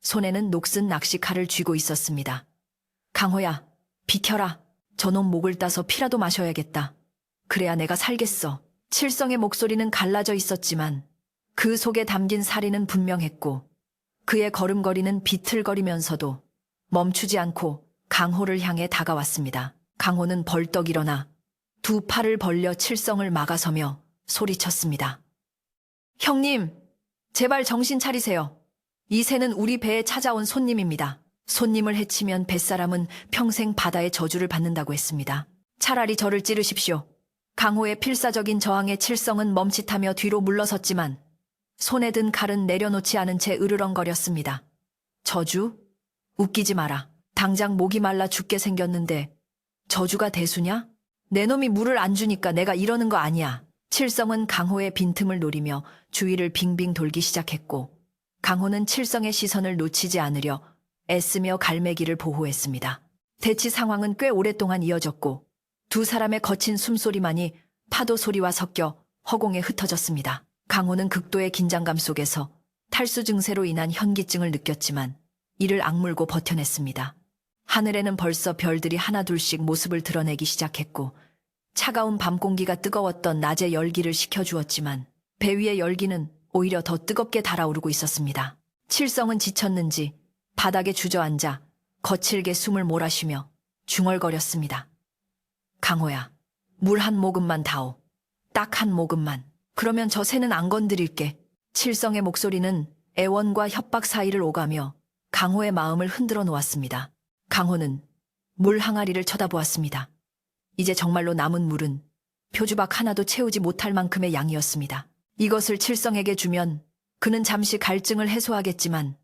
손에는 녹슨 낚시칼을 쥐고 있었습니다. 강호야, 비켜라. 저놈 목을 따서 피라도 마셔야겠다. 그래야 내가 살겠어. 칠성의 목소리는 갈라져 있었지만 그 속에 담긴 사리는 분명했고 그의 걸음걸이는 비틀거리면서도 멈추지 않고 강호를 향해 다가왔습니다. 강호는 벌떡 일어나 두 팔을 벌려 칠성을 막아서며 소리쳤습니다. 형님, 제발 정신 차리세요. 이 새는 우리 배에 찾아온 손님입니다. 손님을 해치면 뱃사람은 평생 바다의 저주를 받는다고 했습니다. 차라리 저를 찌르십시오. 강호의 필사적인 저항에 칠성은 멈칫하며 뒤로 물러섰지만 손에 든 칼은 내려놓지 않은 채 으르렁거렸습니다. 저주? 웃기지 마라. 당장 목이 말라 죽게 생겼는데 저주가 대수냐? 내 놈이 물을 안 주니까 내가 이러는 거 아니야. 칠성은 강호의 빈틈을 노리며 주위를 빙빙 돌기 시작했고 강호는 칠성의 시선을 놓치지 않으려 애쓰며 갈매기를 보호했습니다. 대치 상황은 꽤 오랫동안 이어졌고 두 사람의 거친 숨소리만이 파도 소리와 섞여 허공에 흩어졌습니다. 강호는 극도의 긴장감 속에서 탈수 증세로 인한 현기증을 느꼈지만 이를 악물고 버텨냈습니다. 하늘에는 벌써 별들이 하나둘씩 모습을 드러내기 시작했고 차가운 밤 공기가 뜨거웠던 낮의 열기를 식혀주었지만 배 위의 열기는 오히려 더 뜨겁게 달아오르고 있었습니다. 칠성은 지쳤는지 바닥에 주저앉아 거칠게 숨을 몰아쉬며 중얼거렸습니다. 강호야, 물 한 모금만 다오. 딱 한 모금만. 그러면 저 새는 안 건드릴게. 칠성의 목소리는 애원과 협박 사이를 오가며 강호의 마음을 흔들어 놓았습니다. 강호는 물 항아리를 쳐다보았습니다. 이제 정말로 남은 물은 표주박 하나도 채우지 못할 만큼의 양이었습니다. 이것을 칠성에게 주면 그는 잠시 갈증을 해소하겠지만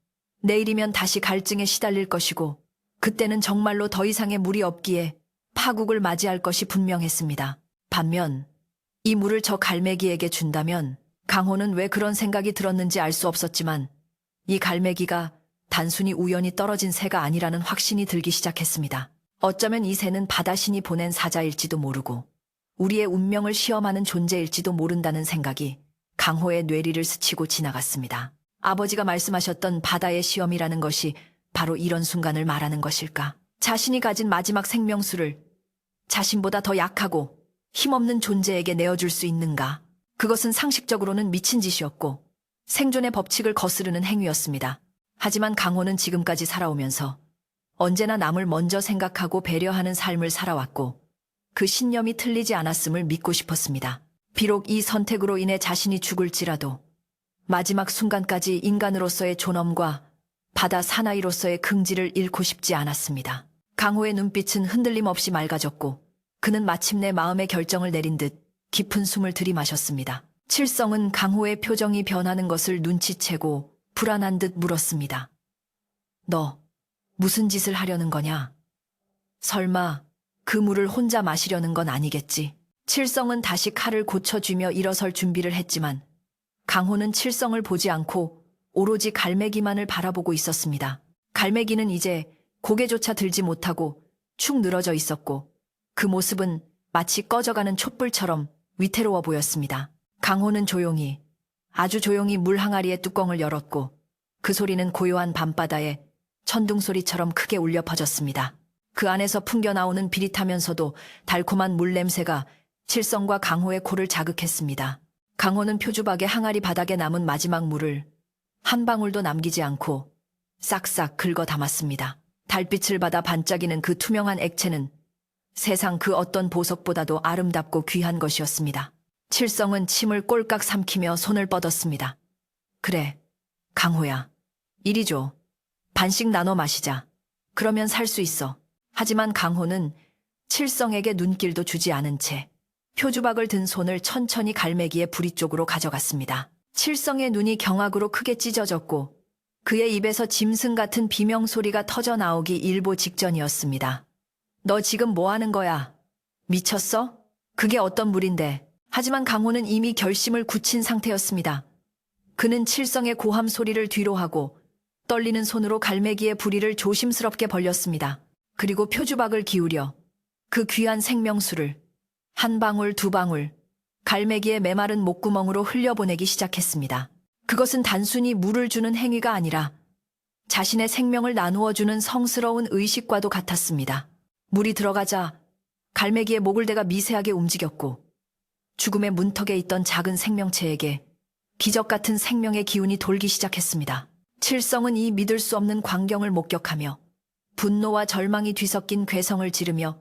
내일이면 다시 갈증에 시달릴 것이고 그때는 정말로 더 이상의 물이 없기에 파국을 맞이할 것이 분명했습니다. 반면 이 물을 저 갈매기에게 준다면 강호는 왜 그런 생각이 들었는지 알 수 없었지만 이 갈매기가 단순히 우연히 떨어진 새가 아니라는 확신이 들기 시작했습니다. 어쩌면 이 새는 바다신이 보낸 사자일지도 모르고 우리의 운명을 시험하는 존재일지도 모른다는 생각이 강호의 뇌리를 스치고 지나갔습니다. 아버지가 말씀하셨던 바다의 시험이라는 것이 바로 이런 순간을 말하는 것일까? 자신이 가진 마지막 생명수를 자신보다 더 약하고 힘없는 존재에게 내어줄 수 있는가? 그것은 상식적으로는 미친 짓이었고 생존의 법칙을 거스르는 행위였습니다. 하지만 강호는 지금까지 살아오면서 언제나 남을 먼저 생각하고 배려하는 삶을 살아왔고 그 신념이 틀리지 않았음을 믿고 싶었습니다. 비록 이 선택으로 인해 자신이 죽을지라도 마지막 순간까지 인간으로서의 존엄과 바다 사나이로서의 긍지를 잃고 싶지 않았습니다. 강호의 눈빛은 흔들림 없이 맑아졌고 그는 마침내 마음의 결정을 내린 듯 깊은 숨을 들이마셨습니다. 칠성은 강호의 표정이 변하는 것을 눈치채고 불안한 듯 물었습니다. 너 무슨 짓을 하려는 거냐? 설마 그 물을 혼자 마시려는 건 아니겠지? 칠성은 다시 칼을 고쳐쥐며 일어설 준비를 했지만 강호는 칠성을 보지 않고 오로지 갈매기만을 바라보고 있었습니다. 갈매기는 이제 고개조차 들지 못하고 축 늘어져 있었고 그 모습은 마치 꺼져가는 촛불처럼 위태로워 보였습니다. 강호는 조용히, 아주 조용히 물 항아리의 뚜껑을 열었고 그 소리는 고요한 밤바다에 천둥소리처럼 크게 울려 퍼졌습니다. 그 안에서 풍겨나오는 비릿하면서도 달콤한 물 냄새가 칠성과 강호의 코를 자극했습니다. 강호는 표주박의 항아리 바닥에 남은 마지막 물을 한 방울도 남기지 않고 싹싹 긁어 담았습니다. 달빛을 받아 반짝이는 그 투명한 액체는 세상 그 어떤 보석보다도 아름답고 귀한 것이었습니다. 칠성은 침을 꼴깍 삼키며 손을 뻗었습니다. 그래, 강호야. 이리 줘. 반씩 나눠 마시자. 그러면 살 수 있어. 하지만 강호는 칠성에게 눈길도 주지 않은 채 표주박을 든 손을 천천히 갈매기의 부리 쪽으로 가져갔습니다. 칠성의 눈이 경악으로 크게 찢어졌고 그의 입에서 짐승 같은 비명소리가 터져 나오기 일보 직전이었습니다. 너 지금 뭐 하는 거야? 미쳤어? 그게 어떤 물인데? 하지만 강호는 이미 결심을 굳힌 상태였습니다. 그는 칠성의 고함 소리를 뒤로하고 떨리는 손으로 갈매기의 부리를 조심스럽게 벌렸습니다. 그리고 표주박을 기울여 그 귀한 생명수를 한 방울 두 방울 갈매기의 메마른 목구멍으로 흘려보내기 시작했습니다. 그것은 단순히 물을 주는 행위가 아니라 자신의 생명을 나누어주는 성스러운 의식과도 같았습니다. 물이 들어가자 갈매기의 목을대가 미세하게 움직였고 죽음의 문턱에 있던 작은 생명체에게 기적 같은 생명의 기운이 돌기 시작했습니다. 칠성은 이 믿을 수 없는 광경을 목격하며 분노와 절망이 뒤섞인 괴성을 지르며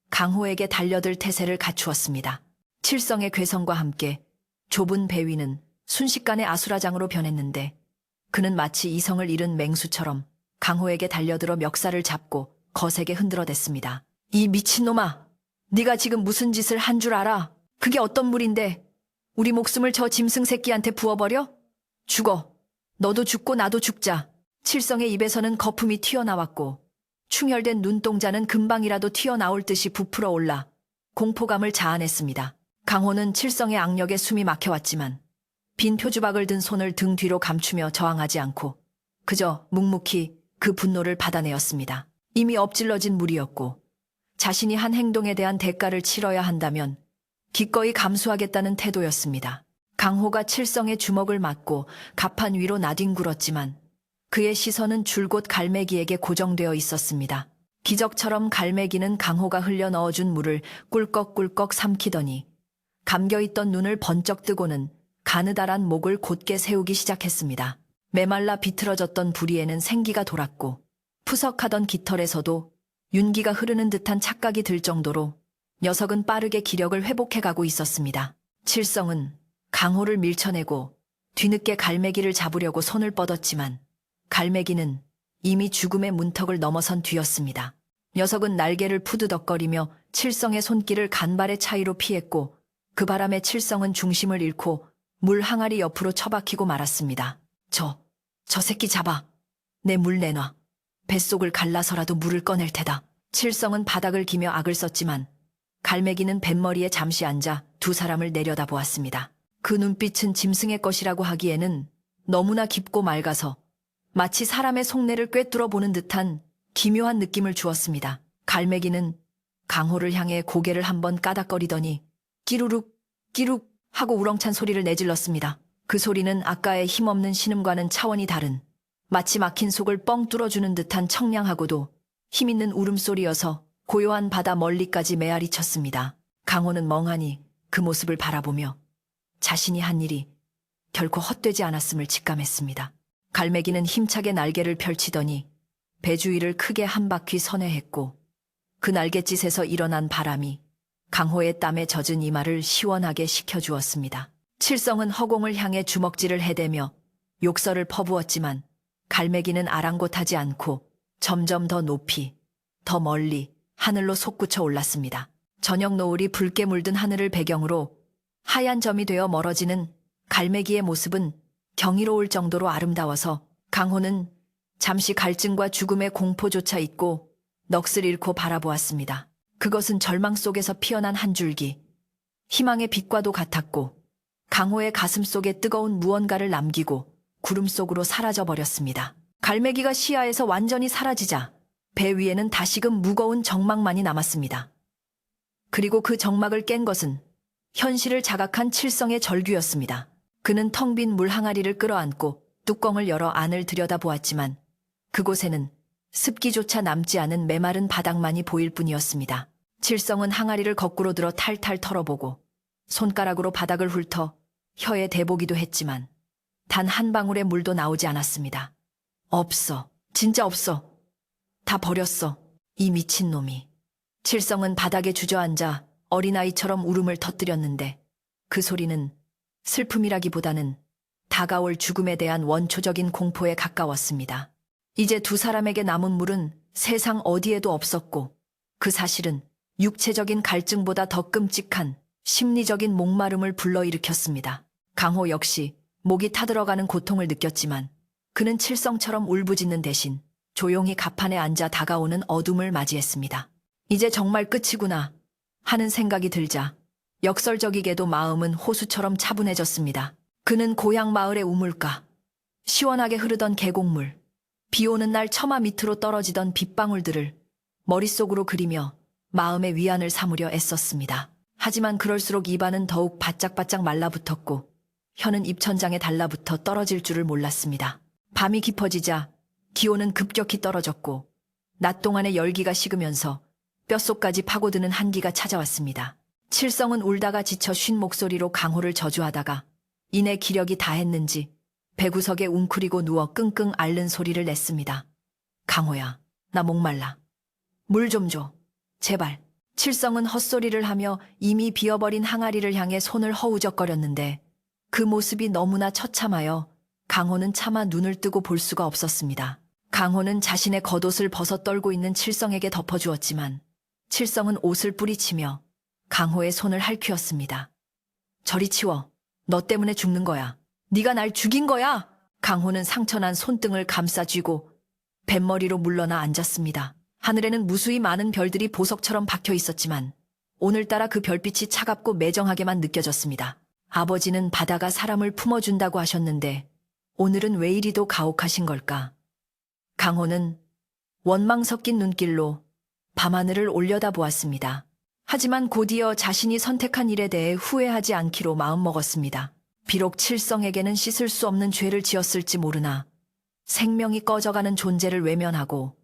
강호에게 달려들 태세를 갖추었습니다. 칠성의 괴성과 함께 좁은 배 위는 순식간에 아수라장으로 변했는데 그는 마치 이성을 잃은 맹수처럼 강호에게 달려들어 멱살을 잡고 거세게 흔들어댔습니다. 이 미친놈아! 네가 지금 무슨 짓을 한 줄 알아? 그게 어떤 물인데 우리 목숨을 저 짐승 새끼한테 부어버려? 죽어. 너도 죽고 나도 죽자. 칠성의 입에서는 거품이 튀어나왔고 충혈된 눈동자는 금방이라도 튀어나올 듯이 부풀어 올라 공포감을 자아냈습니다. 강호는 칠성의 악력에 숨이 막혀왔지만 빈 표주박을 든 손을 등 뒤로 감추며 저항하지 않고 그저 묵묵히 그 분노를 받아내었습니다. 이미 엎질러진 물이었고 자신이 한 행동에 대한 대가를 치러야 한다면 기꺼이 감수하겠다는 태도였습니다. 강호가 칠성의 주먹을 맞고 가판 위로 나뒹굴었지만 그의 시선은 줄곧 갈매기에게 고정되어 있었습니다. 기적처럼 갈매기는 강호가 흘려 넣어준 물을 꿀꺽꿀꺽 삼키더니 감겨있던 눈을 번쩍 뜨고는 가느다란 목을 곧게 세우기 시작했습니다. 메말라 비틀어졌던 부리에는 생기가 돌았고 푸석하던 깃털에서도 윤기가 흐르는 듯한 착각이 들 정도로 녀석은 빠르게 기력을 회복해가고 있었습니다. 칠성은 강호를 밀쳐내고 뒤늦게 갈매기를 잡으려고 손을 뻗었지만 갈매기는 이미 죽음의 문턱을 넘어선 뒤였습니다. 녀석은 날개를 푸드덕거리며 칠성의 손길을 간발의 차이로 피했고 그 바람에 칠성은 중심을 잃고 물 항아리 옆으로 처박히고 말았습니다. 저 새끼 잡아. 내 물 내놔. 뱃속을 갈라서라도 물을 꺼낼 테다. 칠성은 바닥을 기며 악을 썼지만 갈매기는 뱃머리에 잠시 앉아 두 사람을 내려다보았습니다. 그 눈빛은 짐승의 것이라고 하기에는 너무나 깊고 맑아서 마치 사람의 속내를 꿰뚫어 보는 듯한 기묘한 느낌을 주었습니다. 갈매기는 강호를 향해 고개를 한번 까닥거리더니 끼루룩 끼룩 하고 우렁찬 소리를 내질렀습니다. 그 소리는 아까의 힘없는 신음과는 차원이 다른 마치 막힌 속을 뻥 뚫어주는 듯한 청량하고도 힘있는 울음소리여서 고요한 바다 멀리까지 메아리 쳤습니다. 강호는 멍하니 그 모습을 바라보며 자신이 한 일이 결코 헛되지 않았음을 직감했습니다. 갈매기는 힘차게 날개를 펼치더니 배 주위를 크게 한 바퀴 선회했고 그 날갯짓에서 일어난 바람이 강호의 땀에 젖은 이마를 시원하게 식혀주었습니다. 칠성은 허공을 향해 주먹질을 해대며 욕설을 퍼부었지만 갈매기는 아랑곳하지 않고 점점 더 높이, 더 멀리 하늘로 솟구쳐 올랐습니다. 저녁 노을이 붉게 물든 하늘을 배경으로 하얀 점이 되어 멀어지는 갈매기의 모습은 경이로울 정도로 아름다워서 강호는 잠시 갈증과 죽음의 공포조차 잊고 넋을 잃고 바라보았습니다. 그것은 절망 속에서 피어난 한 줄기, 희망의 빛과도 같았고 강호의 가슴 속에 뜨거운 무언가를 남기고 구름 속으로 사라져버렸습니다. 갈매기가 시야에서 완전히 사라지자 배 위에는 다시금 무거운 정막만이 남았습니다. 그리고 그 정막을 깬 것은 현실을 자각한 칠성의 절규였습니다. 그는 텅 빈 물 항아리를 끌어안고 뚜껑을 열어 안을 들여다보았지만 그곳에는 습기조차 남지 않은 메마른 바닥만이 보일 뿐이었습니다. 칠성은 항아리를 거꾸로 들어 탈탈 털어보고 손가락으로 바닥을 훑어 혀에 대보기도 했지만 단 한 방울의 물도 나오지 않았습니다. 없어. 진짜 없어. 다 버렸어. 이 미친놈이. 칠성은 바닥에 주저앉아 어린아이처럼 울음을 터뜨렸는데 그 소리는 슬픔이라기보다는 다가올 죽음에 대한 원초적인 공포에 가까웠습니다. 이제 두 사람에게 남은 물은 세상 어디에도 없었고 그 사실은 육체적인 갈증보다 더 끔찍한 심리적인 목마름을 불러일으켰습니다. 강호 역시 목이 타들어가는 고통을 느꼈지만 그는 칠성처럼 울부짖는 대신 조용히 갑판에 앉아 다가오는 어둠을 맞이했습니다. 이제 정말 끝이구나 하는 생각이 들자 역설적이게도 마음은 호수처럼 차분해졌습니다. 그는 고향 마을의 우물가, 시원하게 흐르던 계곡물, 비 오는 날 처마 밑으로 떨어지던 빗방울들을 머릿속으로 그리며 마음의 위안을 삼으려 애썼습니다. 하지만 그럴수록 입안은 더욱 바짝바짝 말라붙었고 혀는 입천장에 달라붙어 떨어질 줄을 몰랐습니다. 밤이 깊어지자 기온은 급격히 떨어졌고 낮 동안의 열기가 식으면서 뼛속까지 파고드는 한기가 찾아왔습니다. 칠성은 울다가 지쳐 쉰 목소리로 강호를 저주하다가 이내 기력이 다했는지 배구석에 웅크리고 누워 끙끙 앓는 소리를 냈습니다. 강호야, 나 목말라. 물 좀 줘. 제발. 칠성은 헛소리를 하며 이미 비어버린 항아리를 향해 손을 허우적거렸는데 그 모습이 너무나 처참하여 강호는 차마 눈을 뜨고 볼 수가 없었습니다. 강호는 자신의 겉옷을 벗어 떨고 있는 칠성에게 덮어주었지만 칠성은 옷을 뿌리치며 강호의 손을 할퀴었습니다. 저리 치워. 너 때문에 죽는 거야. 네가 날 죽인 거야. 강호는 상처난 손등을 감싸 쥐고 뱃머리로 물러나 앉았습니다. 하늘에는 무수히 많은 별들이 보석처럼 박혀 있었지만 오늘따라 그 별빛이 차갑고 매정하게만 느껴졌습니다. 아버지는 바다가 사람을 품어준다고 하셨는데 오늘은 왜 이리도 가혹하신 걸까? 강호는 원망 섞인 눈길로 밤하늘을 올려다보았습니다. 하지만 곧이어 자신이 선택한 일에 대해 후회하지 않기로 마음먹었습니다. 비록 칠성에게는 씻을 수 없는 죄를 지었을지 모르나 생명이 꺼져가는 존재를 외면하고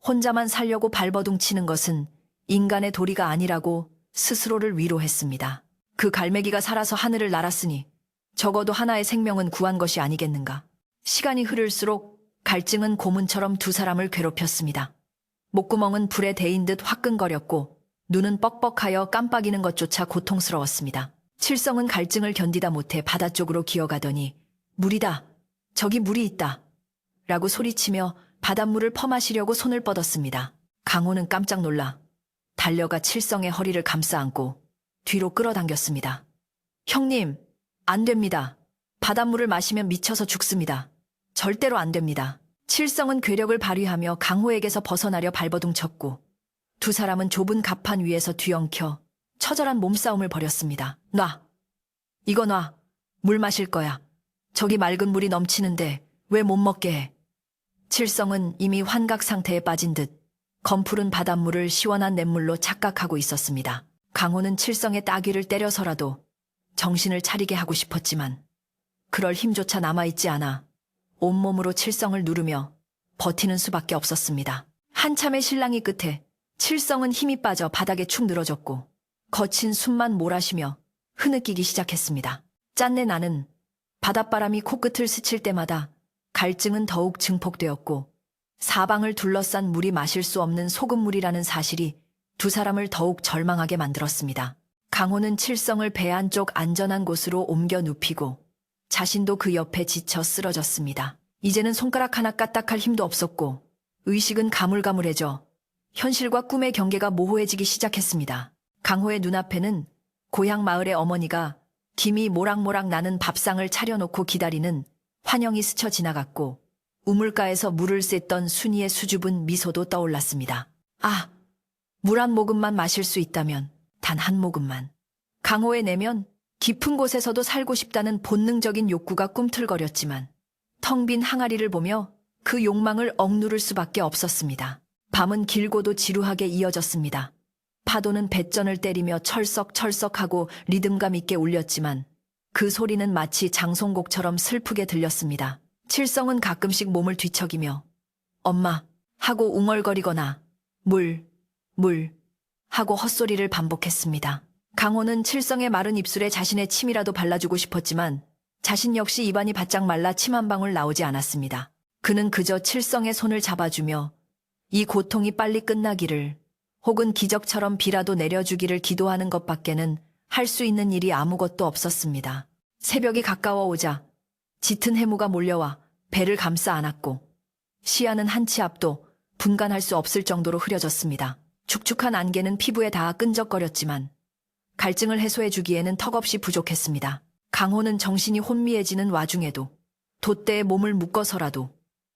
혼자만 살려고 발버둥치는 것은 인간의 도리가 아니라고 스스로를 위로했습니다. 그 갈매기가 살아서 하늘을 날았으니 적어도 하나의 생명은 구한 것이 아니겠는가. 시간이 흐를수록 갈증은 고문처럼 두 사람을 괴롭혔습니다. 목구멍은 불에 데인 듯 화끈거렸고 눈은 뻑뻑하여 깜빡이는 것조차 고통스러웠습니다. 칠성은 갈증을 견디다 못해 바다 쪽으로 기어가더니 물이다. 저기 물이 있다. 라고 소리치며 바닷물을 퍼마시려고 손을 뻗었습니다. 강호는 깜짝 놀라 달려가 칠성의 허리를 감싸 안고 뒤로 끌어당겼습니다. 형님, 안 됩니다. 바닷물을 마시면 미쳐서 죽습니다. 절대로 안 됩니다. 칠성은 괴력을 발휘하며 강호에게서 벗어나려 발버둥쳤고 두 사람은 좁은 갑판 위에서 뒤엉켜 처절한 몸싸움을 벌였습니다. 놔. 이거 놔. 물 마실 거야. 저기 맑은 물이 넘치는데 왜 못 먹게 해. 칠성은 이미 환각 상태에 빠진 듯 검푸른 바닷물을 시원한 냇물로 착각하고 있었습니다. 강호는 칠성의 따귀를 때려서라도 정신을 차리게 하고 싶었지만 그럴 힘조차 남아있지 않아 온몸으로 칠성을 누르며 버티는 수밖에 없었습니다. 한참의 실랑이 끝에 칠성은 힘이 빠져 바닥에 축 늘어졌고 거친 숨만 몰아쉬며 흐느끼기 시작했습니다. 짠내 나는 바닷바람이 코끝을 스칠 때마다 갈증은 더욱 증폭되었고 사방을 둘러싼 물이 마실 수 없는 소금물이라는 사실이 두 사람을 더욱 절망하게 만들었습니다. 강호는 칠성을 배 안쪽 안전한 곳으로 옮겨 눕히고 자신도 그 옆에 지쳐 쓰러졌습니다. 이제는 손가락 하나 까딱할 힘도 없었고 의식은 가물가물해져 현실과 꿈의 경계가 모호해지기 시작했습니다. 강호의 눈앞에는 고향 마을의 어머니가 김이 모락모락 나는 밥상을 차려놓고 기다리는 환영이 스쳐 지나갔고 우물가에서 물을 쐈던 순이의 수줍은 미소도 떠올랐습니다. 아, 물 한 모금만 마실 수 있다면, 단 한 모금만. 강호의 내면 깊은 곳에서도 살고 싶다는 본능적인 욕구가 꿈틀거렸지만 텅 빈 항아리를 보며 그 욕망을 억누를 수밖에 없었습니다. 밤은 길고도 지루하게 이어졌습니다. 파도는 뱃전을 때리며 철썩철썩하고 리듬감 있게 울렸지만 그 소리는 마치 장송곡처럼 슬프게 들렸습니다. 칠성은 가끔씩 몸을 뒤척이며 엄마 하고 웅얼거리거나 물 하고 헛소리를 반복했습니다. 강호는 칠성의 마른 입술에 자신의 침이라도 발라주고 싶었지만 자신 역시 입안이 바짝 말라 침 한 방울 나오지 않았습니다. 그는 그저 칠성의 손을 잡아주며 이 고통이 빨리 끝나기를 혹은 기적처럼 비라도 내려주기를 기도하는 것밖에는 할 수 있는 일이 아무것도 없었습니다. 새벽이 가까워 오자 짙은 해무가 몰려와 배를 감싸 안았고 시야는 한 치 앞도 분간할 수 없을 정도로 흐려졌습니다. 축축한 안개는 피부에 닿아 끈적거렸지만 갈증을 해소해주기에는 턱없이 부족했습니다. 강호는 정신이 혼미해지는 와중에도 돛대에 몸을 묶어서라도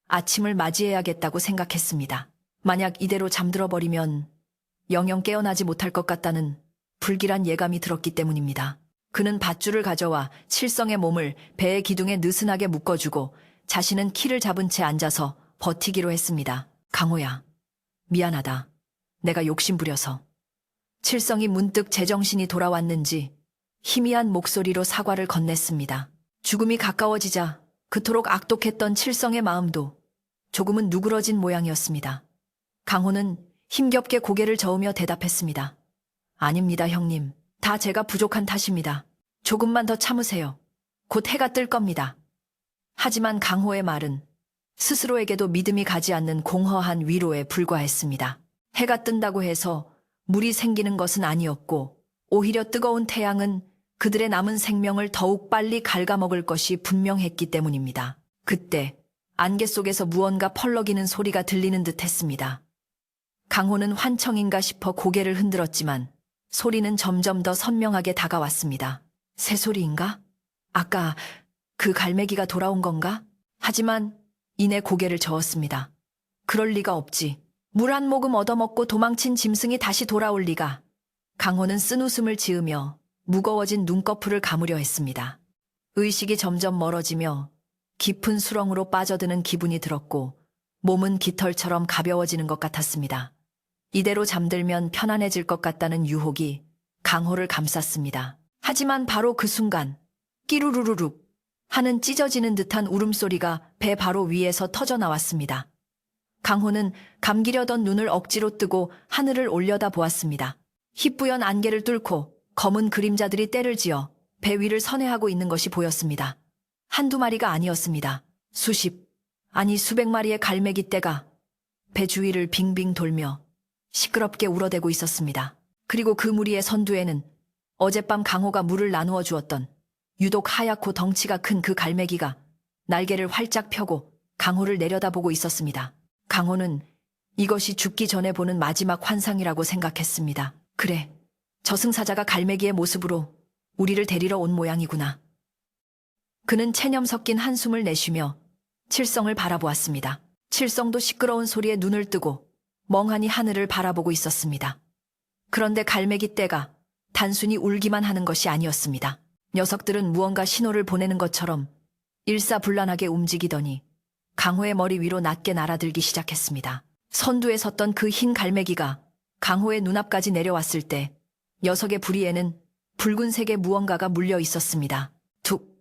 아침을 맞이해야겠다고 생각했습니다. 만약 이대로 잠들어 버리면 영영 깨어나지 못할 것 같다는 불길한 예감이 들었기 때문입니다. 그는 밧줄을 가져와 칠성의 몸을 배의 기둥에 느슨하게 묶어주고 자신은 키를 잡은 채 앉아서 버티기로 했습니다. 강호야, 미안하다. 내가 욕심부려서. 칠성이 문득 제정신이 돌아왔는지 희미한 목소리로 사과를 건넸습니다. 죽음이 가까워지자 그토록 악독했던 칠성의 마음도 조금은 누그러진 모양이었습니다. 강호는 힘겹게 고개를 저으며 대답했습니다. 아닙니다, 형님. 다 제가 부족한 탓입니다. 조금만 더 참으세요. 곧 해가 뜰 겁니다. 하지만 강호의 말은 스스로에게도 믿음이 가지 않는 공허한 위로에 불과했습니다. 해가 뜬다고 해서 물이 생기는 것은 아니었고 오히려 뜨거운 태양은 그들의 남은 생명을 더욱 빨리 갉아먹을 것이 분명했기 때문입니다. 그때 안개 속에서 무언가 펄럭이는 소리가 들리는 듯 했습니다. 강호는 환청인가 싶어 고개를 흔들었지만 소리는 점점 더 선명하게 다가왔습니다. 새소리인가? 아까 그 갈매기가 돌아온 건가? 하지만 이내 고개를 저었습니다. 그럴 리가 없지. 물 한 모금 얻어먹고 도망친 짐승이 다시 돌아올 리가. 강호는 쓴웃음을 지으며 무거워진 눈꺼풀을 감으려 했습니다. 의식이 점점 멀어지며 깊은 수렁으로 빠져드는 기분이 들었고 몸은 깃털처럼 가벼워지는 것 같았습니다. 이대로 잠들면 편안해질 것 같다는 유혹이 강호를 감쌌습니다. 하지만 바로 그 순간 끼루루루룩 하는 찢어지는 듯한 울음소리가 배 바로 위에서 터져 나왔습니다. 강호는 감기려던 눈을 억지로 뜨고 하늘을 올려다 보았습니다. 희뿌연 안개를 뚫고 검은 그림자들이 떼를 지어 배 위를 선회하고 있는 것이 보였습니다. 한두 마리가 아니었습니다. 수십, 아니 수백 마리의 갈매기 떼가 배 주위를 빙빙 돌며 시끄럽게 울어대고 있었습니다. 그리고 그 무리의 선두에는 어젯밤 강호가 물을 나누어 주었던 유독 하얗고 덩치가 큰 그 갈매기가 날개를 활짝 펴고 강호를 내려다보고 있었습니다. 강호는 이것이 죽기 전에 보는 마지막 환상이라고 생각했습니다. 그래, 저승사자가 갈매기의 모습으로 우리를 데리러 온 모양이구나. 그는 체념 섞인 한숨을 내쉬며 칠성을 바라보았습니다. 칠성도 시끄러운 소리에 눈을 뜨고 멍하니 하늘을 바라보고 있었습니다. 그런데 갈매기 떼가 단순히 울기만 하는 것이 아니었습니다. 녀석들은 무언가 신호를 보내는 것처럼 일사불란하게 움직이더니 강호의 머리 위로 낮게 날아들기 시작했습니다. 선두에 섰던 그 흰 갈매기가 강호의 눈앞까지 내려왔을 때 녀석의 부리에는 붉은색의 무언가가 물려 있었습니다. 툭!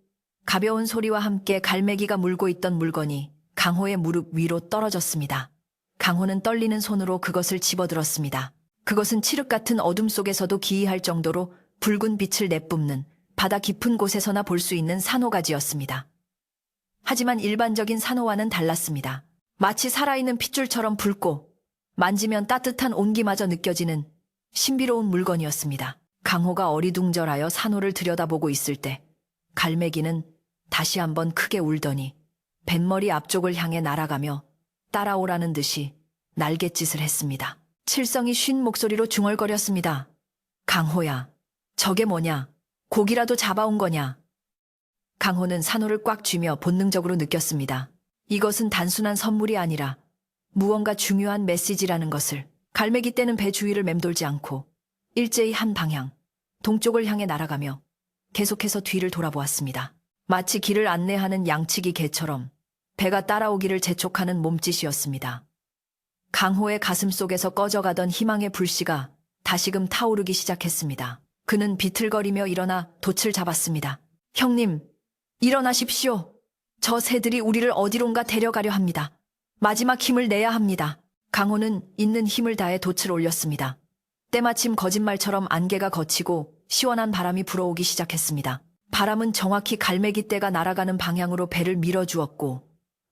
가벼운 소리와 함께 갈매기가 물고 있던 물건이 강호의 무릎 위로 떨어졌습니다. 강호는 떨리는 손으로 그것을 집어들었습니다. 그것은 칠흑 같은 어둠 속에서도 기이할 정도로 붉은 빛을 내뿜는 바다 깊은 곳에서나 볼 수 있는 산호가지였습니다. 하지만 일반적인 산호와는 달랐습니다. 마치 살아있는 핏줄처럼 붉고 만지면 따뜻한 온기마저 느껴지는 신비로운 물건이었습니다. 강호가 어리둥절하여 산호를 들여다보고 있을 때 갈매기는 다시 한번 크게 울더니 뱃머리 앞쪽을 향해 날아가며 따라오라는 듯이 날갯짓을 했습니다. 칠성이 쉰 목소리로 중얼거렸습니다. 강호야, 저게 뭐냐? 고기라도 잡아온 거냐? 강호는 산호를 꽉 쥐며 본능적으로 느꼈습니다. 이것은 단순한 선물이 아니라 무언가 중요한 메시지라는 것을. 갈매기 떼는 배 주위를 맴돌지 않고 일제히 한 방향, 동쪽을 향해 날아가며 계속해서 뒤를 돌아보았습니다. 마치 길을 안내하는 양치기 개처럼 배가 따라오기를 재촉하는 몸짓이었습니다. 강호의 가슴 속에서 꺼져가던 희망의 불씨가 다시금 타오르기 시작했습니다. 그는 비틀거리며 일어나 돛을 잡았습니다. 형님, 일어나십시오. 저 새들이 우리를 어디론가 데려가려 합니다. 마지막 힘을 내야 합니다. 강호는 있는 힘을 다해 돛을 올렸습니다. 때마침 거짓말처럼 안개가 걷히고 시원한 바람이 불어오기 시작했습니다. 바람은 정확히 갈매기 떼가 날아가는 방향으로 배를 밀어주었고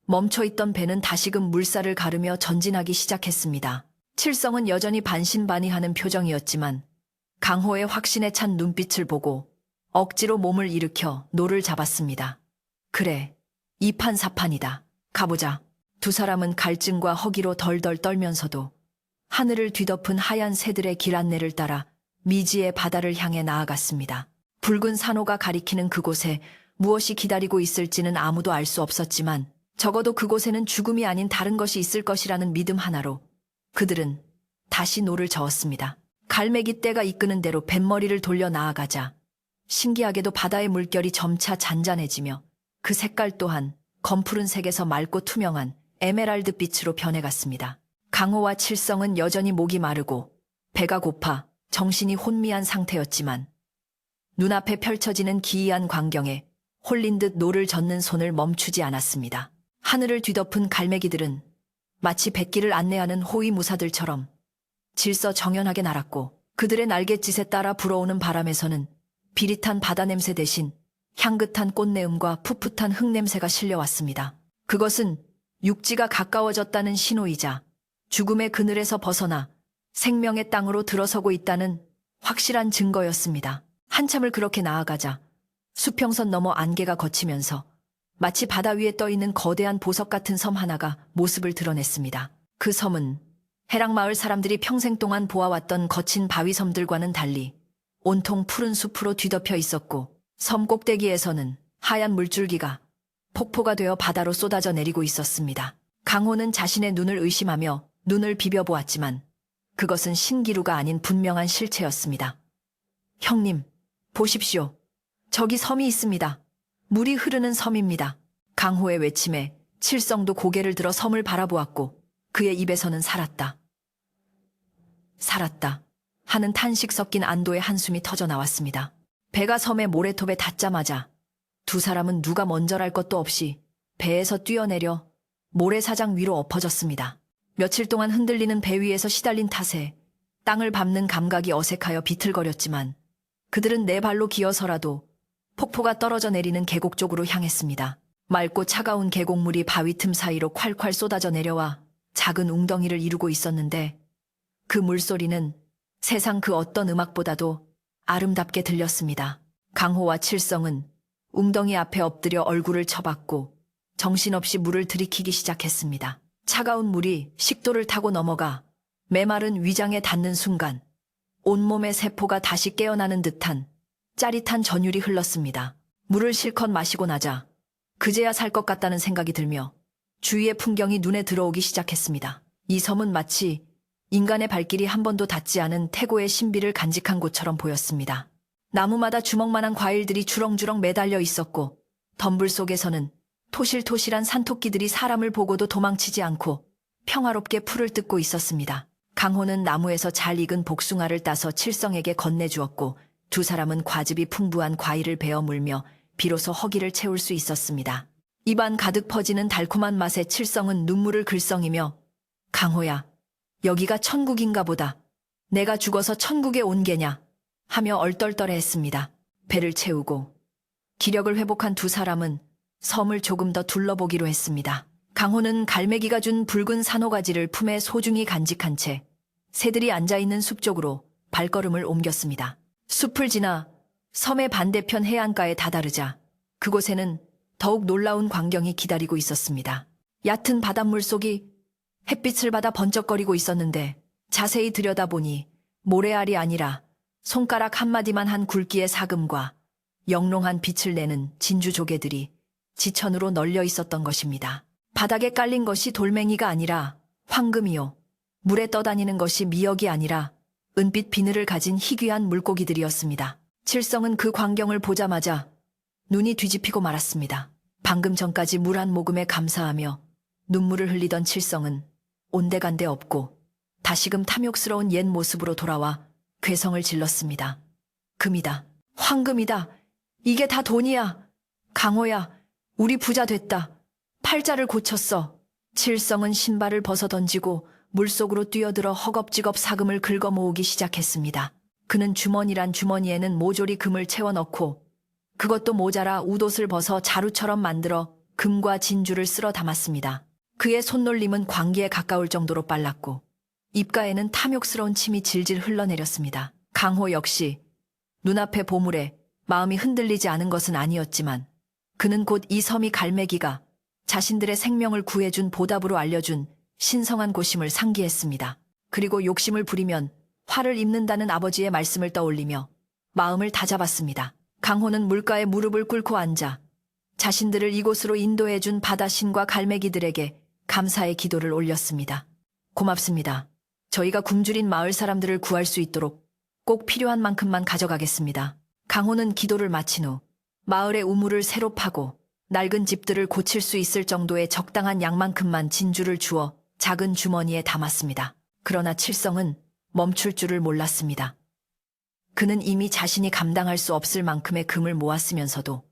멈춰있던 배는 다시금 물살을 가르며 전진하기 시작했습니다. 칠성은 여전히 반신반의하는 표정이었지만 강호의 확신에 찬 눈빛을 보고 억지로 몸을 일으켜 노를 잡았습니다. 그래, 이판사판이다. 가보자. 두 사람은 갈증과 허기로 덜덜 떨면서도 하늘을 뒤덮은 하얀 새들의 길 안내를 따라 미지의 바다를 향해 나아갔습니다. 붉은 산호가 가리키는 그곳에 무엇이 기다리고 있을지는 아무도 알 수 없었지만 적어도 그곳에는 죽음이 아닌 다른 것이 있을 것이라는 믿음 하나로 그들은 다시 노를 저었습니다. 갈매기 떼가 이끄는 대로 뱃머리를 돌려 나아가자 신기하게도 바다의 물결이 점차 잔잔해지며 그 색깔 또한 검푸른색에서 맑고 투명한 에메랄드 빛으로 변해갔습니다. 강호와 칠성은 여전히 목이 마르고 배가 고파 정신이 혼미한 상태였지만 눈앞에 펼쳐지는 기이한 광경에 홀린 듯 노를 젓는 손을 멈추지 않았습니다. 하늘을 뒤덮은 갈매기들은 마치 백기를 안내하는 호위무사들처럼 질서정연하게 날았고 그들의 날갯짓에 따라 불어오는 바람에서는 비릿한 바다 냄새 대신 향긋한 꽃내음과 풋풋한 흙냄새가 실려왔습니다. 그것은 육지가 가까워졌다는 신호이자 죽음의 그늘에서 벗어나 생명의 땅으로 들어서고 있다는 확실한 증거였습니다. 한참을 그렇게 나아가자 수평선 너머 안개가 걷히면서 마치 바다 위에 떠있는 거대한 보석 같은 섬 하나가 모습을 드러냈습니다. 그 섬은 해랑마을 사람들이 평생 동안 보아왔던 거친 바위섬들과는 달리 온통 푸른 숲으로 뒤덮여 있었고 섬 꼭대기에서는 하얀 물줄기가 폭포가 되어 바다로 쏟아져 내리고 있었습니다. 강호는 자신의 눈을 의심하며 눈을 비벼보았지만 그것은 신기루가 아닌 분명한 실체였습니다. 형님, 보십시오. 저기 섬이 있습니다. 물이 흐르는 섬입니다. 강호의 외침에 칠성도 고개를 들어 섬을 바라보았고 그의 입에서는 살았다. 살았다. 하는 탄식 섞인 안도의 한숨이 터져 나왔습니다. 배가 섬의 모래톱에 닿자마자 두 사람은 누가 먼저랄 것도 없이 배에서 뛰어내려 모래사장 위로 엎어졌습니다. 며칠 동안 흔들리는 배 위에서 시달린 탓에 땅을 밟는 감각이 어색하여 비틀거렸지만 그들은 네 발로 기어서라도 폭포가 떨어져 내리는 계곡 쪽으로 향했습니다. 맑고 차가운 계곡물이 바위 틈 사이로 콸콸 쏟아져 내려와 작은 웅덩이를 이루고 있었는데 그 물소리는 세상 그 어떤 음악보다도 아름답게 들렸습니다. 강호와 칠성은 웅덩이 앞에 엎드려 얼굴을 쳐박고 정신없이 물을 들이키기 시작했습니다. 차가운 물이 식도를 타고 넘어가 메마른 위장에 닿는 순간 온몸의 세포가 다시 깨어나는 듯한 짜릿한 전율이 흘렀습니다. 물을 실컷 마시고 나자 그제야 살 것 같다는 생각이 들며 주위의 풍경이 눈에 들어오기 시작했습니다. 이 섬은 마치 인간의 발길이 한 번도 닿지 않은 태고의 신비를 간직한 곳처럼 보였습니다. 나무마다 주먹만한 과일들이 주렁주렁 매달려 있었고 덤불 속에서는 토실토실한 산토끼들이 사람을 보고도 도망치지 않고 평화롭게 풀을 뜯고 있었습니다. 강호는 나무에서 잘 익은 복숭아를 따서 칠성에게 건네주었고 두 사람은 과즙이 풍부한 과일을 베어 물며 비로소 허기를 채울 수 있었습니다. 입안 가득 퍼지는 달콤한 맛에 칠성은 눈물을 글썽이며 강호야, 여기가 천국인가 보다. 내가 죽어서 천국에 온 게냐 하며 얼떨떨해했습니다. 배를 채우고 기력을 회복한 두 사람은 섬을 조금 더 둘러보기로 했습니다. 강호는 갈매기가 준 붉은 산호가지를 품에 소중히 간직한 채 새들이 앉아있는 숲 쪽으로 발걸음을 옮겼습니다. 숲을 지나 섬의 반대편 해안가에 다다르자 그곳에는 더욱 놀라운 광경이 기다리고 있었습니다. 얕은 바닷물 속이 햇빛을 받아 번쩍거리고 있었는데 자세히 들여다보니 모래알이 아니라 손가락 한마디만 한 굵기의 사금과 영롱한 빛을 내는 진주 조개들이 지천으로 널려 있었던 것입니다. 바닥에 깔린 것이 돌멩이가 아니라 황금이요. 물에 떠다니는 것이 미역이 아니라 은빛 비늘을 가진 희귀한 물고기들이었습니다. 칠성은 그 광경을 보자마자 눈이 뒤집히고 말았습니다. 방금 전까지 물 한 모금에 감사하며 눈물을 흘리던 칠성은 온데간데 없고 다시금 탐욕스러운 옛 모습으로 돌아와 괴성을 질렀습니다. 금이다. 황금이다. 이게 다 돈이야. 강호야, 우리 부자 됐다. 팔자를 고쳤어. 칠성은 신발을 벗어 던지고 물속으로 뛰어들어 허겁지겁 사금을 긁어 모으기 시작했습니다. 그는 주머니란 주머니에는 모조리 금을 채워 넣고 그것도 모자라 웃옷을 벗어 자루처럼 만들어 금과 진주를 쓸어 담았습니다. 그의 손놀림은 광기에 가까울 정도로 빨랐고 입가에는 탐욕스러운 침이 질질 흘러내렸습니다. 강호 역시 눈앞의 보물에 마음이 흔들리지 않은 것은 아니었지만 그는 곧 이 섬이 갈매기가 자신들의 생명을 구해준 보답으로 알려준 신성한 곳임을 상기했습니다. 그리고 욕심을 부리면 화를 입는다는 아버지의 말씀을 떠올리며 마음을 다잡았습니다. 강호는 물가에 무릎을 꿇고 앉아 자신들을 이곳으로 인도해준 바다신과 갈매기들에게 감사의 기도를 올렸습니다. 고맙습니다. 저희가 굶주린 마을 사람들을 구할 수 있도록 꼭 필요한 만큼만 가져가겠습니다. 강호는 기도를 마친 후 마을의 우물을 새로 파고 낡은 집들을 고칠 수 있을 정도의 적당한 양만큼만 진주를 주어 작은 주머니에 담았습니다. 그러나 칠성은 멈출 줄을 몰랐습니다. 그는 이미 자신이 감당할 수 없을 만큼의 금을 모았으면서도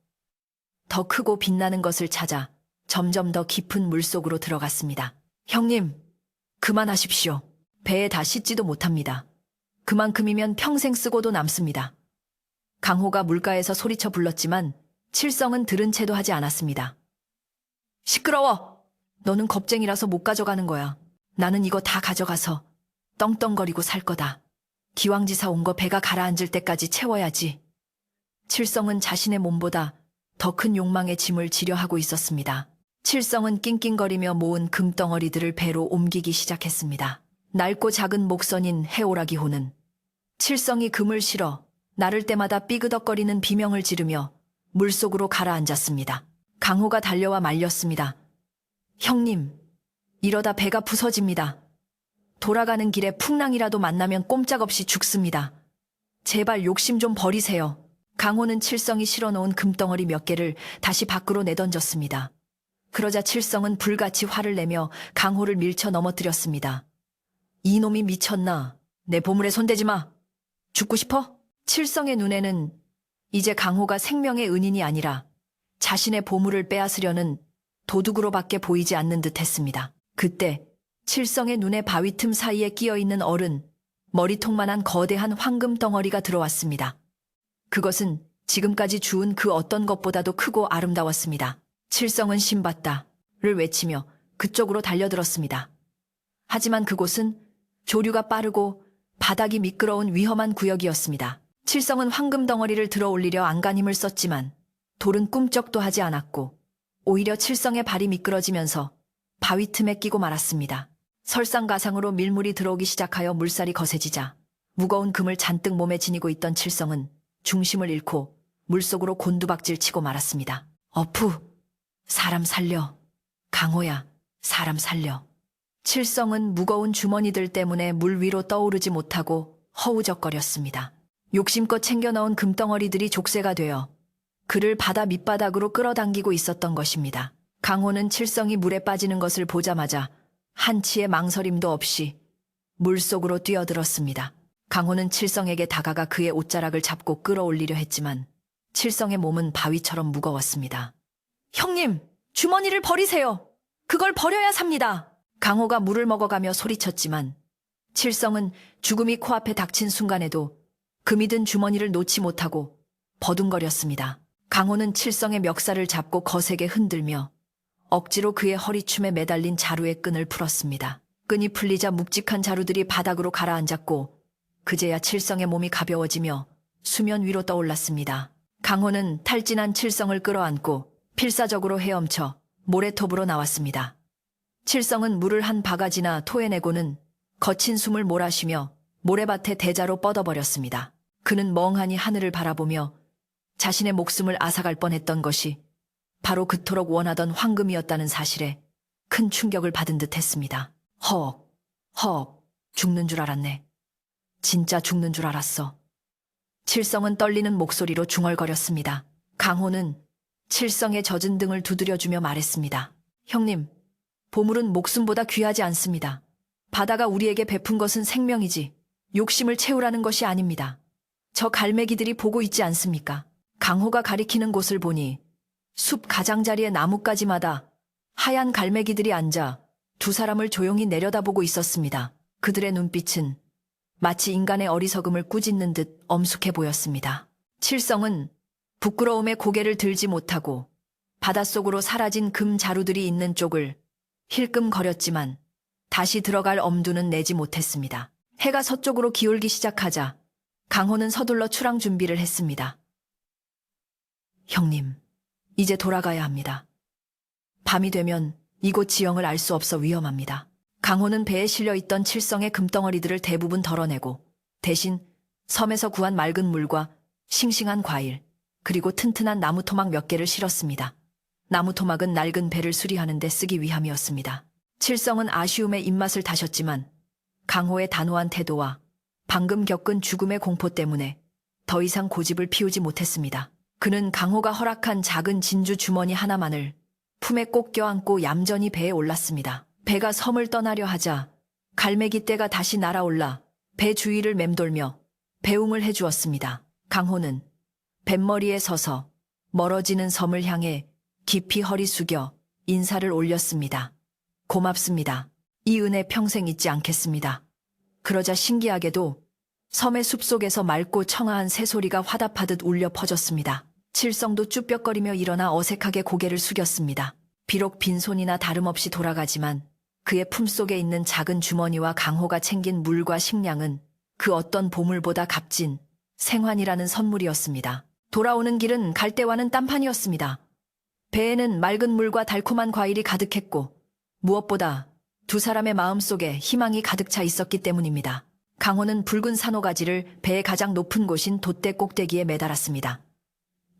더 크고 빛나는 것을 찾아 점점 더 깊은 물속으로 들어갔습니다. 형님, 그만하십시오. 배에 다 씻지도 못합니다. 그만큼이면 평생 쓰고도 남습니다. 강호가 물가에서 소리쳐 불렀지만 칠성은 들은 채도 하지 않았습니다. 시끄러워! 너는 겁쟁이라서 못 가져가는 거야. 나는 이거 다 가져가서 떵떵거리고 살 거다. 기왕지사 온 거 배가 가라앉을 때까지 채워야지. 칠성은 자신의 몸보다 더 큰 욕망의 짐을 지려 하고 있었습니다. 칠성은 낑낑거리며 모은 금덩어리들을 배로 옮기기 시작했습니다. 낡고 작은 목선인 해오라기호는 칠성이 금을 실어 나를 때마다 삐그덕거리는 비명을 지르며 물속으로 가라앉았습니다. 강호가 달려와 말렸습니다. 형님, 이러다 배가 부서집니다. 돌아가는 길에 풍랑이라도 만나면 꼼짝없이 죽습니다. 제발 욕심 좀 버리세요. 강호는 칠성이 실어놓은 금덩어리 몇 개를 다시 밖으로 내던졌습니다. 그러자 칠성은 불같이 화를 내며 강호를 밀쳐 넘어뜨렸습니다. 이놈이 미쳤나? 내 보물에 손대지 마. 죽고 싶어? 칠성의 눈에는 이제 강호가 생명의 은인이 아니라 자신의 보물을 빼앗으려는 도둑으로밖에 보이지 않는 듯 했습니다. 그때 칠성의 눈에 바위 틈 사이에 끼어있는 어른, 머리통만한 거대한 황금 덩어리가 들어왔습니다. 그것은 지금까지 주운 그 어떤 것보다도 크고 아름다웠습니다. 칠성은 신받다를 외치며 그쪽으로 달려들었습니다. 하지만 그곳은 조류가 빠르고 바닥이 미끄러운 위험한 구역이었습니다. 칠성은 황금 덩어리를 들어 올리려 안간 힘을 썼지만 돌은 꿈쩍도 하지 않았고 오히려 칠성의 발이 미끄러지면서 바위 틈에 끼고 말았습니다. 설상가상으로 밀물이 들어오기 시작하여 물살이 거세지자 무거운 금을 잔뜩 몸에 지니고 있던 칠성은 중심을 잃고 물속으로 곤두박질 치고 말았습니다. 어푸, 사람 살려. 강호야, 사람 살려. 칠성은 무거운 주머니들 때문에 물 위로 떠오르지 못하고 허우적거렸습니다. 욕심껏 챙겨 넣은 금덩어리들이 족쇄가 되어 그를 바다 밑바닥으로 끌어당기고 있었던 것입니다. 강호는 칠성이 물에 빠지는 것을 보자마자 한치의 망설임도 없이 물속으로 뛰어들었습니다. 강호는 칠성에게 다가가 그의 옷자락을 잡고 끌어올리려 했지만 칠성의 몸은 바위처럼 무거웠습니다. 형님, 주머니를 버리세요. 그걸 버려야 삽니다. 강호가 물을 먹어가며 소리쳤지만 칠성은 죽음이 코앞에 닥친 순간에도 금이 든 주머니를 놓지 못하고 버둥거렸습니다. 강호는 칠성의 멱살을 잡고 거세게 흔들며 억지로 그의 허리춤에 매달린 자루의 끈을 풀었습니다. 끈이 풀리자 묵직한 자루들이 바닥으로 가라앉았고 그제야 칠성의 몸이 가벼워지며 수면 위로 떠올랐습니다. 강호는 탈진한 칠성을 끌어안고 필사적으로 헤엄쳐 모래톱으로 나왔습니다. 칠성은 물을 한 바가지나 토해내고는 거친 숨을 몰아쉬며 모래밭에 대자로 뻗어버렸습니다. 그는 멍하니 하늘을 바라보며 자신의 목숨을 앗아갈 뻔했던 것이 바로 그토록 원하던 황금이었다는 사실에 큰 충격을 받은 듯 했습니다. 헉, 죽는 줄 알았네. 진짜 죽는 줄 알았어. 칠성은 떨리는 목소리로 중얼거렸습니다. 강호는 칠성의 젖은 등을 두드려주며 말했습니다. 형님, 보물은 목숨보다 귀하지 않습니다. 바다가 우리에게 베푼 것은 생명이지 욕심을 채우라는 것이 아닙니다. 저 갈매기들이 보고 있지 않습니까? 강호가 가리키는 곳을 보니 숲 가장자리의 나뭇가지마다 하얀 갈매기들이 앉아 두 사람을 조용히 내려다보고 있었습니다. 그들의 눈빛은 마치 인간의 어리석음을 꾸짖는 듯 엄숙해 보였습니다. 칠성은 부끄러움에 고개를 들지 못하고 바닷속으로 사라진 금 자루들이 있는 쪽을 힐끔거렸지만 다시 들어갈 엄두는 내지 못했습니다. 해가 서쪽으로 기울기 시작하자 강호는 서둘러 출항 준비를 했습니다. 형님, 이제 돌아가야 합니다. 밤이 되면 이곳 지형을 알 수 없어 위험합니다. 강호는 배에 실려 있던 칠성의 금덩어리들을 대부분 덜어내고 대신 섬에서 구한 맑은 물과 싱싱한 과일, 그리고 튼튼한 나무 토막 몇 개를 실었습니다. 나무 토막은 낡은 배를 수리하는 데 쓰기 위함이었습니다. 칠성은 아쉬움에 입맛을 다셨지만 강호의 단호한 태도와 방금 겪은 죽음의 공포 때문에 더 이상 고집을 피우지 못했습니다. 그는 강호가 허락한 작은 진주 주머니 하나만을 품에 꼭 껴안고 얌전히 배에 올랐습니다. 배가 섬을 떠나려 하자 갈매기 떼가 다시 날아올라 배 주위를 맴돌며 배웅을 해주었습니다. 강호는 뱃머리에 서서 멀어지는 섬을 향해 깊이 허리 숙여 인사를 올렸습니다. 고맙습니다. 이 은혜 평생 잊지 않겠습니다. 그러자 신기하게도 섬의 숲속에서 맑고 청아한 새소리가 화답하듯 울려 퍼졌습니다. 칠성도 쭈뼛거리며 일어나 어색하게 고개를 숙였습니다. 비록 빈손이나 다름없이 돌아가지만 그의 품속에 있는 작은 주머니와 강호가 챙긴 물과 식량은 그 어떤 보물보다 값진 생환이라는 선물이었습니다. 돌아오는 길은 갈대와는 딴판이었습니다. 배에는 맑은 물과 달콤한 과일이 가득했고 무엇보다 두 사람의 마음속에 희망이 가득 차 있었기 때문입니다. 강호는 붉은 산호가지를 배의 가장 높은 곳인 돛대 꼭대기에 매달았습니다.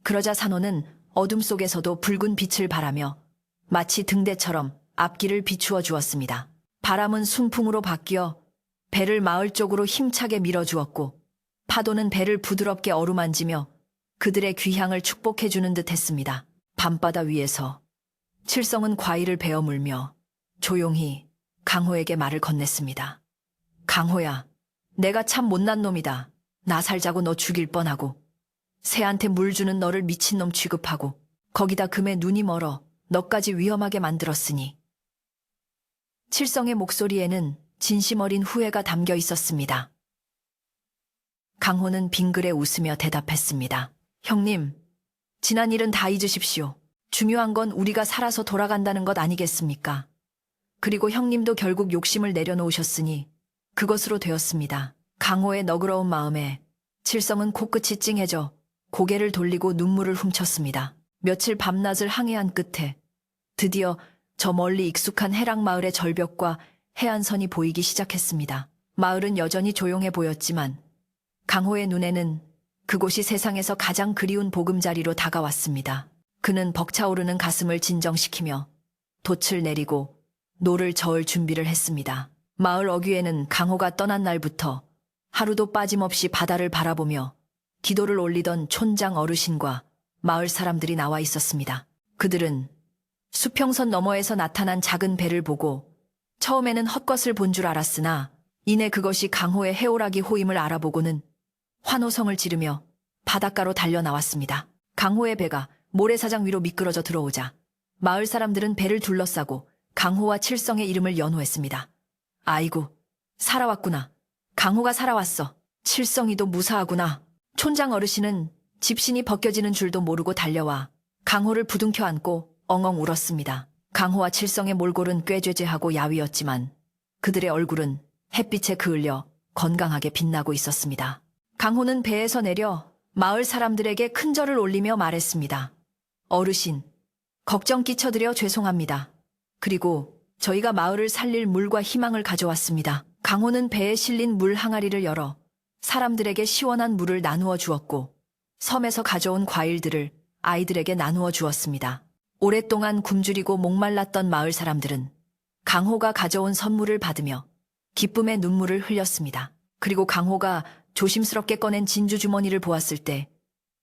그러자 산호는 어둠 속에서도 붉은 빛을 발하며 마치 등대처럼 앞길을 비추어 주었습니다. 바람은 순풍으로 바뀌어 배를 마을 쪽으로 힘차게 밀어주었고 파도는 배를 부드럽게 어루만지며 그들의 귀향을 축복해주는 듯 했습니다. 밤바다 위에서 칠성은 과일을 베어 물며 조용히 강호에게 말을 건넸습니다. 강호야, 내가 참 못난 놈이다. 나 살자고 너 죽일 뻔하고 새한테 물 주는 너를 미친놈 취급하고 거기다 금에 눈이 멀어 너까지 위험하게 만들었으니. 칠성의 목소리에는 진심 어린 후회가 담겨 있었습니다. 강호는 빙그레 웃으며 대답했습니다. 형님, 지난 일은 다 잊으십시오. 중요한 건 우리가 살아서 돌아간다는 것 아니겠습니까? 그리고 형님도 결국 욕심을 내려놓으셨으니 그것으로 되었습니다. 강호의 너그러운 마음에 칠성은 코끝이 찡해져 고개를 돌리고 눈물을 훔쳤습니다. 며칠 밤낮을 항해한 끝에 드디어 저 멀리 익숙한 해랑마을의 절벽과 해안선이 보이기 시작했습니다. 마을은 여전히 조용해 보였지만 강호의 눈에는 그곳이 세상에서 가장 그리운 보금자리로 다가왔습니다. 그는 벅차오르는 가슴을 진정시키며 돛을 내리고 노를 저을 준비를 했습니다. 마을 어귀에는 강호가 떠난 날부터 하루도 빠짐없이 바다를 바라보며 기도를 올리던 촌장 어르신과 마을 사람들이 나와 있었습니다. 그들은 수평선 너머에서 나타난 작은 배를 보고 처음에는 헛것을 본 줄 알았으나 이내 그것이 강호의 해오라기 호임을 알아보고는 환호성을 지르며 바닷가로 달려나왔습니다. 강호의 배가 모래사장 위로 미끄러져 들어오자 마을 사람들은 배를 둘러싸고 강호와 칠성의 이름을 연호했습니다. 아이고, 살아왔구나. 강호가 살아왔어. 칠성이도 무사하구나. 촌장 어르신은 집신이 벗겨지는 줄도 모르고 달려와 강호를 부둥켜 안고 엉엉 울었습니다. 강호와 칠성의 몰골은 꾀죄죄하고 야위었지만 그들의 얼굴은 햇빛에 그을려 건강하게 빛나고 있었습니다. 강호는 배에서 내려 마을 사람들에게 큰 절을 올리며 말했습니다. 어르신, 걱정 끼쳐드려 죄송합니다. 그리고 저희가 마을을 살릴 물과 희망을 가져왔습니다. 강호는 배에 실린 물 항아리를 열어 사람들에게 시원한 물을 나누어 주었고 섬에서 가져온 과일들을 아이들에게 나누어 주었습니다. 오랫동안 굶주리고 목말랐던 마을 사람들은 강호가 가져온 선물을 받으며 기쁨의 눈물을 흘렸습니다. 그리고 강호가 조심스럽게 꺼낸 진주 주머니를 보았을 때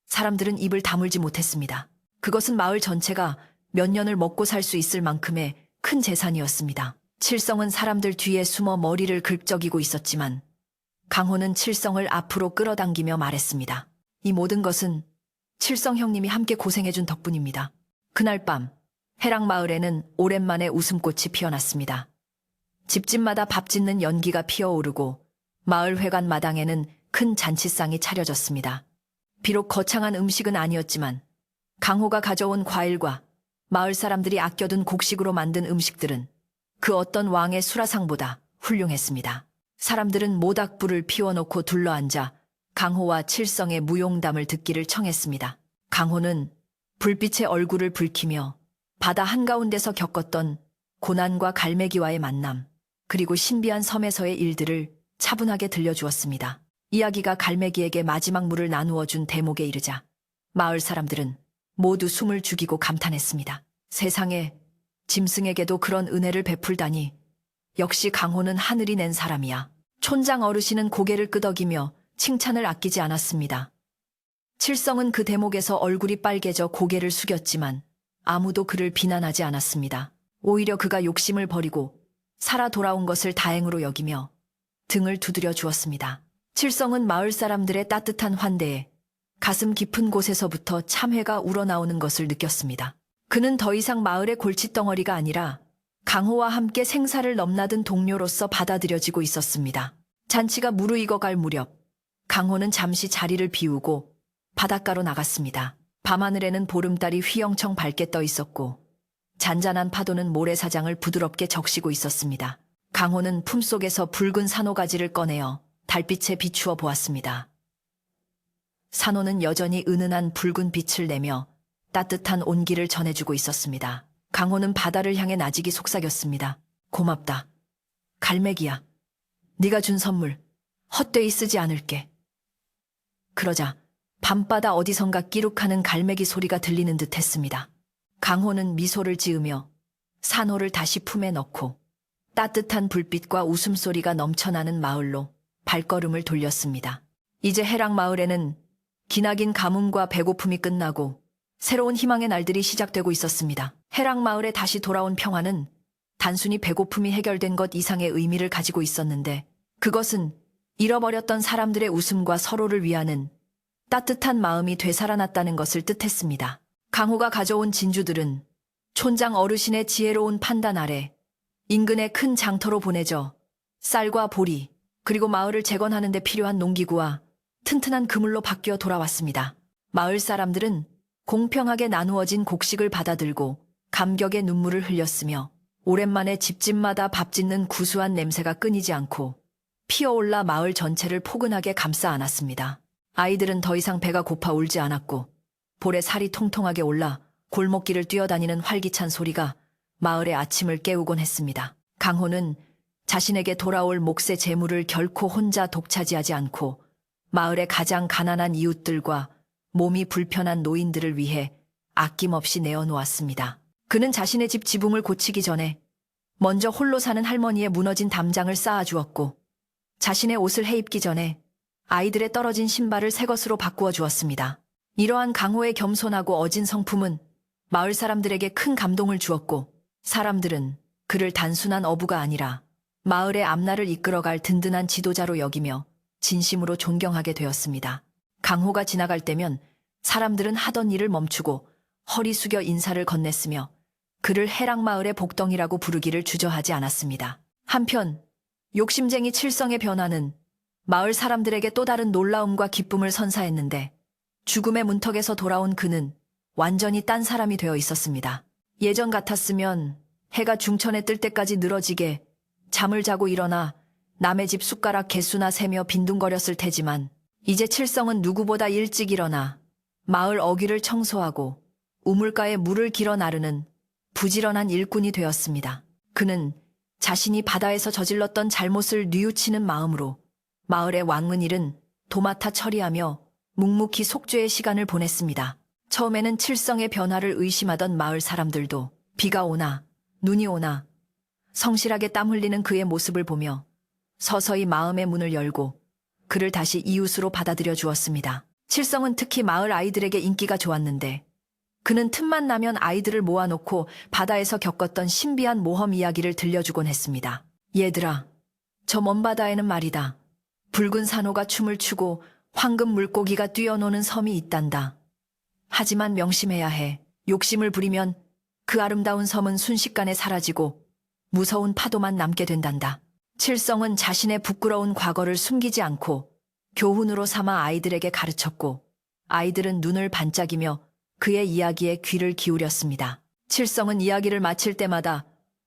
사람들은 입을 다물지 못했습니다. 그것은 마을 전체가 몇 년을 먹고 살 수 있을 만큼의 큰 재산이었습니다. 칠성은 사람들 뒤에 숨어 머리를 긁적이고 있었지만 강호는 칠성을 앞으로 끌어당기며 말했습니다. 이 모든 것은 칠성 형님이 함께 고생해준 덕분입니다. 그날 밤 해랑마을에는 오랜만에 웃음꽃이 피어났습니다. 집집마다 밥 짓는 연기가 피어오르고 마을 회관 마당에는 큰 잔치상이 차려졌습니다. 비록 거창한 음식은 아니었지만 강호가 가져온 과일과 마을 사람들이 아껴둔 곡식으로 만든 음식들은 그 어떤 왕의 수라상보다 훌륭했습니다. 사람들은 모닥불을 피워놓고 둘러앉아 강호와 칠성의 무용담을 듣기를 청했습니다. 강호는 불빛에 얼굴을 붉히며 바다 한가운데서 겪었던 고난과 갈매기와의 만남, 그리고 신비한 섬에서의 일들을 차분하게 들려주었습니다. 이야기가 갈매기에게 마지막 물을 나누어 준 대목에 이르자 마을 사람들은 모두 숨을 죽이고 감탄했습니다. 세상에, 짐승에게도 그런 은혜를 베풀다니. 역시 강호는 하늘이 낸 사람이야. 촌장 어르신은 고개를 끄덕이며 칭찬을 아끼지 않았습니다. 칠성은 그 대목에서 얼굴이 빨개져 고개를 숙였지만 아무도 그를 비난하지 않았습니다. 오히려 그가 욕심을 버리고 살아 돌아온 것을 다행으로 여기며 등을 두드려 주었습니다. 칠성은 마을 사람들의 따뜻한 환대에 가슴 깊은 곳에서부터 참회가 우러나오는 것을 느꼈습니다. 그는 더 이상 마을의 골칫덩어리가 아니라 강호와 함께 생사를 넘나든 동료로서 받아들여지고 있었습니다. 잔치가 무르익어갈 무렵 강호는 잠시 자리를 비우고 바닷가로 나갔습니다. 밤하늘에는 보름달이 휘영청 밝게 떠 있었고 잔잔한 파도는 모래사장을 부드럽게 적시고 있었습니다. 강호는 품속에서 붉은 산호가지를 꺼내어 달빛에 비추어 보았습니다. 산호는 여전히 은은한 붉은 빛을 내며 따뜻한 온기를 전해주고 있었습니다. 강호는 바다를 향해 나직이 속삭였습니다. 고맙다. 갈매기야. 네가 준 선물 헛되이 쓰지 않을게. 그러자 밤바다 어디선가 끼룩하는 갈매기 소리가 들리는 듯 했습니다. 강호는 미소를 지으며 산호를 다시 품에 넣고 따뜻한 불빛과 웃음소리가 넘쳐나는 마을로 발걸음을 돌렸습니다. 이제 해랑마을에는 기나긴 가뭄과 배고픔이 끝나고 새로운 희망의 날들이 시작되고 있었습니다. 해랑마을에 다시 돌아온 평화는 단순히 배고픔이 해결된 것 이상의 의미를 가지고 있었는데 그것은 잃어버렸던 사람들의 웃음과 서로를 위하는 따뜻한 마음이 되살아났다는 것을 뜻했습니다. 강호가 가져온 진주들은 촌장 어르신의 지혜로운 판단 아래 인근의 큰 장터로 보내져 쌀과 보리, 그리고 마을을 재건하는 데 필요한 농기구와 튼튼한 그물로 바뀌어 돌아왔습니다. 마을 사람들은 공평하게 나누어진 곡식을 받아들고 감격의 눈물을 흘렸으며 오랜만에 집집마다 밥 짓는 구수한 냄새가 끊이지 않고 피어올라 마을 전체를 포근하게 감싸 안았습니다. 아이들은 더 이상 배가 고파 울지 않았고 볼에 살이 통통하게 올라 골목길을 뛰어다니는 활기찬 소리가 마을의 아침을 깨우곤 했습니다. 강호는 자신에게 돌아올 몫의 재물을 결코 혼자 독차지하지 않고 마을의 가장 가난한 이웃들과 몸이 불편한 노인들을 위해 아낌없이 내어놓았습니다. 그는 자신의 집 지붕을 고치기 전에 먼저 홀로 사는 할머니의 무너진 담장을 쌓아주었고 자신의 옷을 해입기 전에 아이들의 떨어진 신발을 새 것으로 바꾸어 주었습니다. 이러한 강호의 겸손하고 어진 성품은 마을 사람들에게 큰 감동을 주었고 사람들은 그를 단순한 어부가 아니라 마을의 앞날을 이끌어갈 든든한 지도자로 여기며 진심으로 존경하게 되었습니다. 강호가 지나갈 때면 사람들은 하던 일을 멈추고 허리 숙여 인사를 건넸으며 그를 해랑마을의 복덩이라고 부르기를 주저하지 않았습니다. 한편 욕심쟁이 칠성의 변화는 마을 사람들에게 또 다른 놀라움과 기쁨을 선사했는데 죽음의 문턱에서 돌아온 그는 완전히 딴 사람이 되어 있었습니다. 예전 같았으면 해가 중천에 뜰 때까지 늘어지게 잠을 자고 일어나 남의 집 숟가락 개수나 세며 빈둥거렸을 테지만 이제 칠성은 누구보다 일찍 일어나 마을 어귀를 청소하고 우물가에 물을 길어 나르는 부지런한 일꾼이 되었습니다. 그는 자신이 바다에서 저질렀던 잘못을 뉘우치는 마음으로 마을의 왕문일은 도맡아 처리하며 묵묵히 속죄의 시간을 보냈습니다. 처음에는 칠성의 변화를 의심하던 마을 사람들도 비가 오나 눈이 오나 성실하게 땀 흘리는 그의 모습을 보며 서서히 마음의 문을 열고 그를 다시 이웃으로 받아들여 주었습니다. 칠성은 특히 마을 아이들에게 인기가 좋았는데 그는 틈만 나면 아이들을 모아놓고 바다에서 겪었던 신비한 모험 이야기를 들려주곤 했습니다. 얘들아, 저 먼 바다에는 말이다. 붉은 산호가 춤을 추고 황금 물고기가 뛰어노는 섬이 있단다. 하지만 명심해야 해. 욕심을 부리면 그 아름다운 섬은 순식간에 사라지고 무서운 파도만 남게 된단다. 칠성은 자신의 부끄러운 과거를 숨기지 않고 교훈으로 삼아 아이들에게 가르쳤고, 아이들은 눈을 반짝이며 그의 이야기에 귀를 기울였습니다. 칠성은 이야기를 마칠 때마다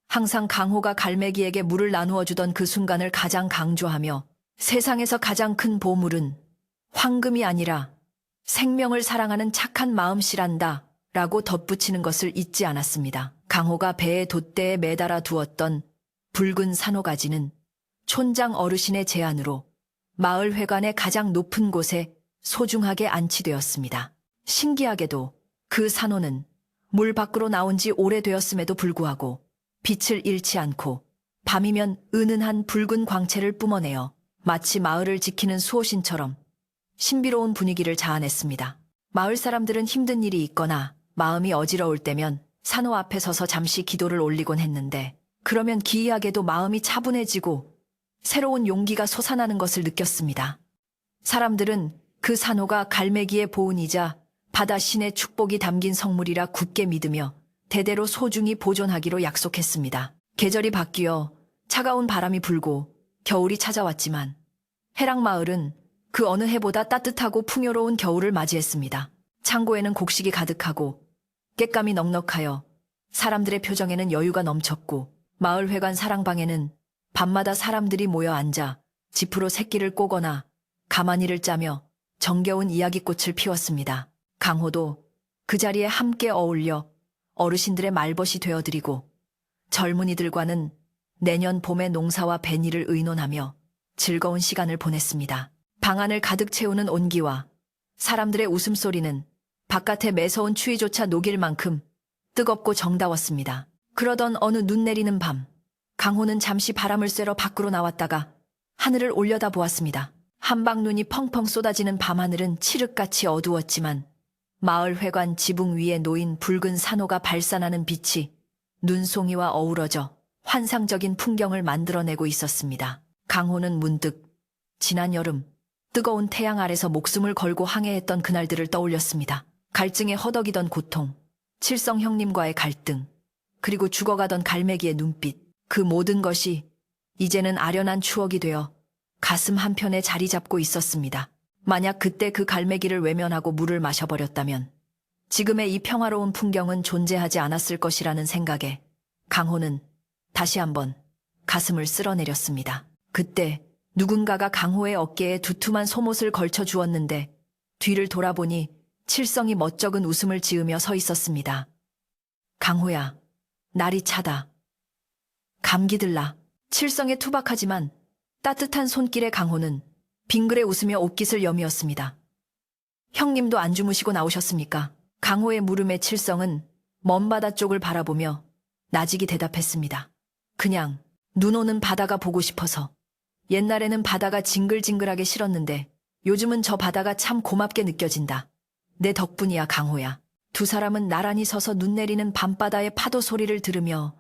항상 강호가 갈매기에게 물을 나누어 주던 그 순간을 가장 강조하며, 세상에서 가장 큰 보물은 황금이 아니라 생명을 사랑하는 착한 마음씨란다 라고 덧붙이는 것을 잊지 않았습니다. 강호가 배의 돛대에 매달아 두었던 붉은 산호가지는 촌장 어르신의 제안으로 마을 회관의 가장 높은 곳에 소중하게 안치되었습니다. 신기하게도 그 산호는 물 밖으로 나온 지 오래되었음에도 불구하고 빛을 잃지 않고 밤이면 은은한 붉은 광채를 뿜어내어 마치 마을을 지키는 수호신처럼 신비로운 분위기를 자아냈습니다. 마을 사람들은 힘든 일이 있거나 마음이 어지러울 때면 산호 앞에 서서 잠시 기도를 올리곤 했는데, 그러면 기이하게도 마음이 차분해지고 새로운 용기가 솟아나는 것을 느꼈습니다. 사람들은 그 산호가 갈매기의 보은이자 바다 신의 축복이 담긴 성물이라 굳게 믿으며 대대로 소중히 보존하기로 약속했습니다. 계절이 바뀌어 차가운 바람이 불고 겨울이 찾아왔지만 해랑마을은 그 어느 해보다 따뜻하고 풍요로운 겨울을 맞이했습니다. 창고에는 곡식이 가득하고 곶감이 넉넉하여 사람들의 표정에는 여유가 넘쳤고, 마을 회관 사랑방에는 밤마다 사람들이 모여 앉아 지프로 새끼를 꼬거나 가마니를 짜며 정겨운 이야기꽃을 피웠습니다. 강호도 그 자리에 함께 어울려 어르신들의 말벗이 되어드리고, 젊은이들과는 내년 봄의 농사와 벤일을 의논하며 즐거운 시간을 보냈습니다. 방 안을 가득 채우는 온기와 사람들의 웃음소리는 바깥의 매서운 추위조차 녹일 만큼 뜨겁고 정다웠습니다. 그러던 어느 눈 내리는 밤, 강호는 잠시 바람을 쐬러 밖으로 나왔다가 하늘을 올려다 보았습니다. 한방눈이 펑펑 쏟아지는 밤하늘은 칠흑같이 어두웠지만 마을 회관 지붕 위에 놓인 붉은 산호가 발산하는 빛이 눈송이와 어우러져 환상적인 풍경을 만들어내고 있었습니다. 강호는 문득 지난 여름 뜨거운 태양 아래서 목숨을 걸고 항해했던 그날들을 떠올렸습니다. 갈증에 허덕이던 고통, 칠성 형님과의 갈등, 그리고 죽어가던 갈매기의 눈빛, 그 모든 것이 이제는 아련한 추억이 되어 가슴 한편에 자리 잡고 있었습니다. 만약 그때 그 갈매기를 외면하고 물을 마셔버렸다면 지금의 이 평화로운 풍경은 존재하지 않았을 것이라는 생각에 강호는 다시 한번 가슴을 쓸어내렸습니다. 그때 누군가가 강호의 어깨에 두툼한 소못을 걸쳐 주었는데, 뒤를 돌아보니 칠성이 멋쩍은 웃음을 지으며 서 있었습니다. 강호야, 날이 차다. 감기 들라. 칠성의 투박하지만 따뜻한 손길의 강호는 빙그레 웃으며 옷깃을 여미었습니다. 형님도 안 주무시고 나오셨습니까? 강호의 물음에 칠성은 먼 바다 쪽을 바라보며 나직이 대답했습니다. 그냥 눈 오는 바다가 보고 싶어서. 옛날에는 바다가 징글징글하게 싫었는데 요즘은 저 바다가 참 고맙게 느껴진다. 내 덕분이야, 강호야. 두 사람은 나란히 서서 눈 내리는 밤바다의 파도 소리를 들으며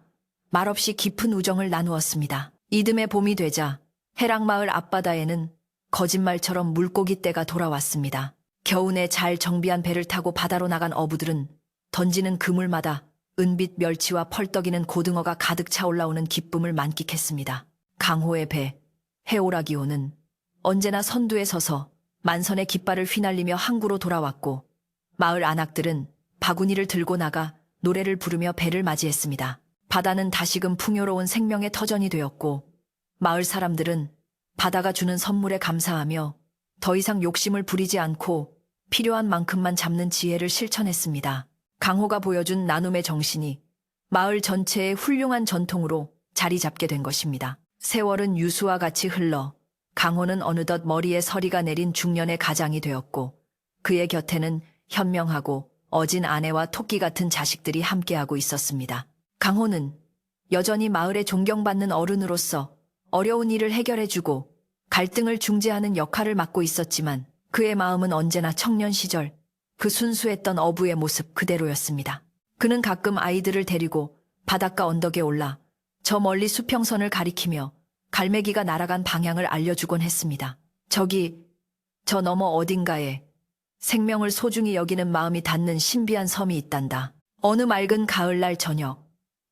말없이 깊은 우정을 나누었습니다. 이듬해 봄이 되자 해랑마을 앞바다에는 거짓말처럼 물고기 떼가 돌아왔습니다. 겨우내 잘 정비한 배를 타고 바다로 나간 어부들은 던지는 그물마다 은빛 멸치와 펄떡이는 고등어가 가득 차 올라오는 기쁨을 만끽했습니다. 강호의 배 해오라기호는 언제나 선두에 서서 만선의 깃발을 휘날리며 항구로 돌아왔고, 마을 안악들은 바구니를 들고 나가 노래를 부르며 배를 맞이했습니다. 바다는 다시금 풍요로운 생명의 터전이 되었고, 마을 사람들은 바다가 주는 선물에 감사하며 더 이상 욕심을 부리지 않고 필요한 만큼만 잡는 지혜를 실천했습니다. 강호가 보여준 나눔의 정신이 마을 전체의 훌륭한 전통으로 자리 잡게 된 것입니다. 세월은 유수와 같이 흘러 강호는 어느덧 머리에 서리가 내린 중년의 가장이 되었고, 그의 곁에는 현명하고 어진 아내와 토끼 같은 자식들이 함께하고 있었습니다. 강호는 여전히 마을에 존경받는 어른으로서 어려운 일을 해결해주고 갈등을 중재하는 역할을 맡고 있었지만, 그의 마음은 언제나 청년 시절 그 순수했던 어부의 모습 그대로였습니다. 그는 가끔 아이들을 데리고 바닷가 언덕에 올라 저 멀리 수평선을 가리키며 갈매기가 날아간 방향을 알려주곤 했습니다. 저기, 저 너머 어딘가에 생명을 소중히 여기는 마음이 닿는 신비한 섬이 있단다. 어느 맑은 가을날 저녁,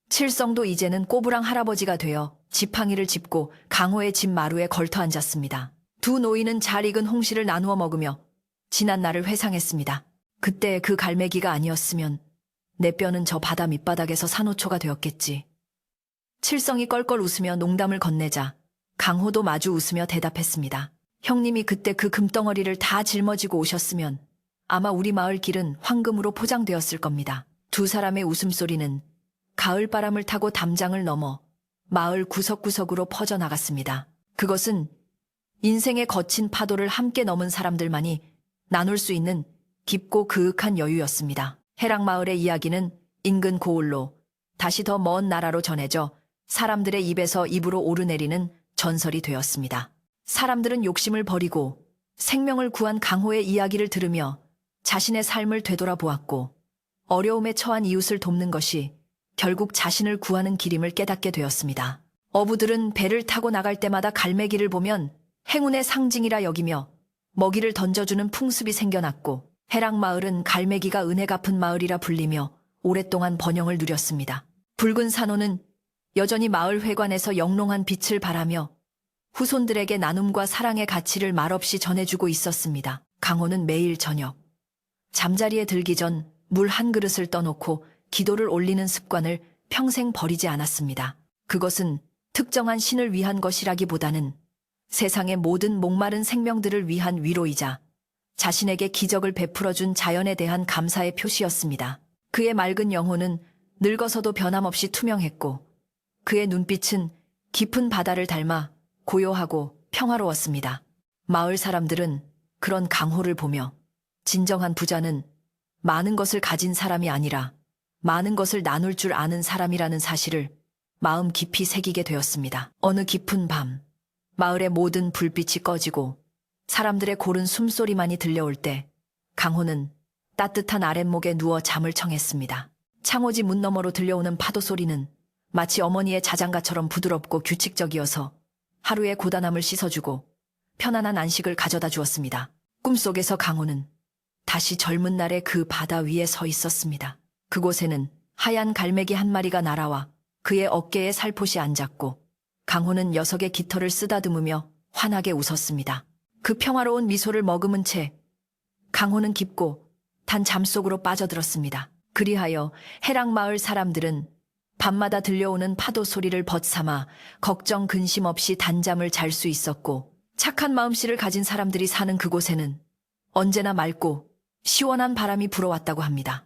칠성도 이제는 꼬부랑 할아버지가 되어 지팡이를 짚고 강호의 집 마루에 걸터 앉았습니다. 두 노인은 잘 익은 홍시를 나누어 먹으며 지난 날을 회상했습니다. 그때 그 갈매기가 아니었으면 내 뼈는 저 바다 밑바닥에서 산호초가 되었겠지. 칠성이 껄껄 웃으며 농담을 건네자 강호도 마주 웃으며 대답했습니다. 형님이 그때 그 금덩어리를 다 짊어지고 오셨으면 아마 우리 마을 길은 황금으로 포장되었을 겁니다. 두 사람의 웃음소리는 가을바람을 타고 담장을 넘어 마을 구석구석으로 퍼져나갔습니다. 그것은 인생의 거친 파도를 함께 넘은 사람들만이 나눌 수 있는 깊고 그윽한 여유였습니다. 해랑마을의 이야기는 인근 고을로 다시 더 먼 나라로 전해져 사람들의 입에서 입으로 오르내리는 전설이 되었습니다. 사람들은 욕심을 버리고 생명을 구한 강호의 이야기를 들으며 자신의 삶을 되돌아보았고 어려움에 처한 이웃을 돕는 것이 결국 자신을 구하는 길임을 깨닫게 되었습니다. 어부들은 배를 타고 나갈 때마다 갈매기를 보면 행운의 상징이라 여기며 먹이를 던져주는 풍습이 생겨났고 해랑마을은 갈매기가 은혜 갚은 마을이라 불리며 오랫동안 번영을 누렸습니다. 붉은 산호는 여전히 마을 회관에서 영롱한 빛을 발하며 후손들에게 나눔과 사랑의 가치를 말없이 전해주고 있었습니다. 강호는 매일 저녁 잠자리에 들기 전 물 한 그릇을 떠놓고 기도를 올리는 습관을 평생 버리지 않았습니다. 그것은 특정한 신을 위한 것이라기보다는 세상의 모든 목마른 생명들을 위한 위로이자 자신에게 기적을 베풀어준 자연에 대한 감사의 표시였습니다. 그의 맑은 영혼은 늙어서도 변함없이 투명했고 그의 눈빛은 깊은 바다를 닮아 고요하고 평화로웠습니다. 마을 사람들은 그런 강호를 보며 진정한 부자는 많은 것을 가진 사람이 아니라 많은 것을 나눌 줄 아는 사람이라는 사실을 마음 깊이 새기게 되었습니다. 어느 깊은 밤, 마을의 모든 불빛이 꺼지고 사람들의 고른 숨소리만이 들려올 때 강호는 따뜻한 아랫목에 누워 잠을 청했습니다. 창호지 문 너머로 들려오는 파도 소리는 마치 어머니의 자장가처럼 부드럽고 규칙적이어서 하루의 고단함을 씻어주고 편안한 안식을 가져다 주었습니다. 꿈속에서 강호는 다시 젊은 날의 그 바다 위에 서 있었습니다. 그곳에는 하얀 갈매기 한 마리가 날아와 그의 어깨에 살포시 앉았고 강호는 녀석의 깃털을 쓰다듬으며 환하게 웃었습니다. 그 평화로운 미소를 머금은 채 강호는 깊고 단 잠속으로 빠져들었습니다. 그리하여 해랑마을 사람들은 밤마다 들려오는 파도 소리를 벗삼아 걱정 근심 없이 단잠을 잘 수 있었고 착한 마음씨를 가진 사람들이 사는 그곳에는 언제나 맑고 시원한 바람이 불어왔다고 합니다.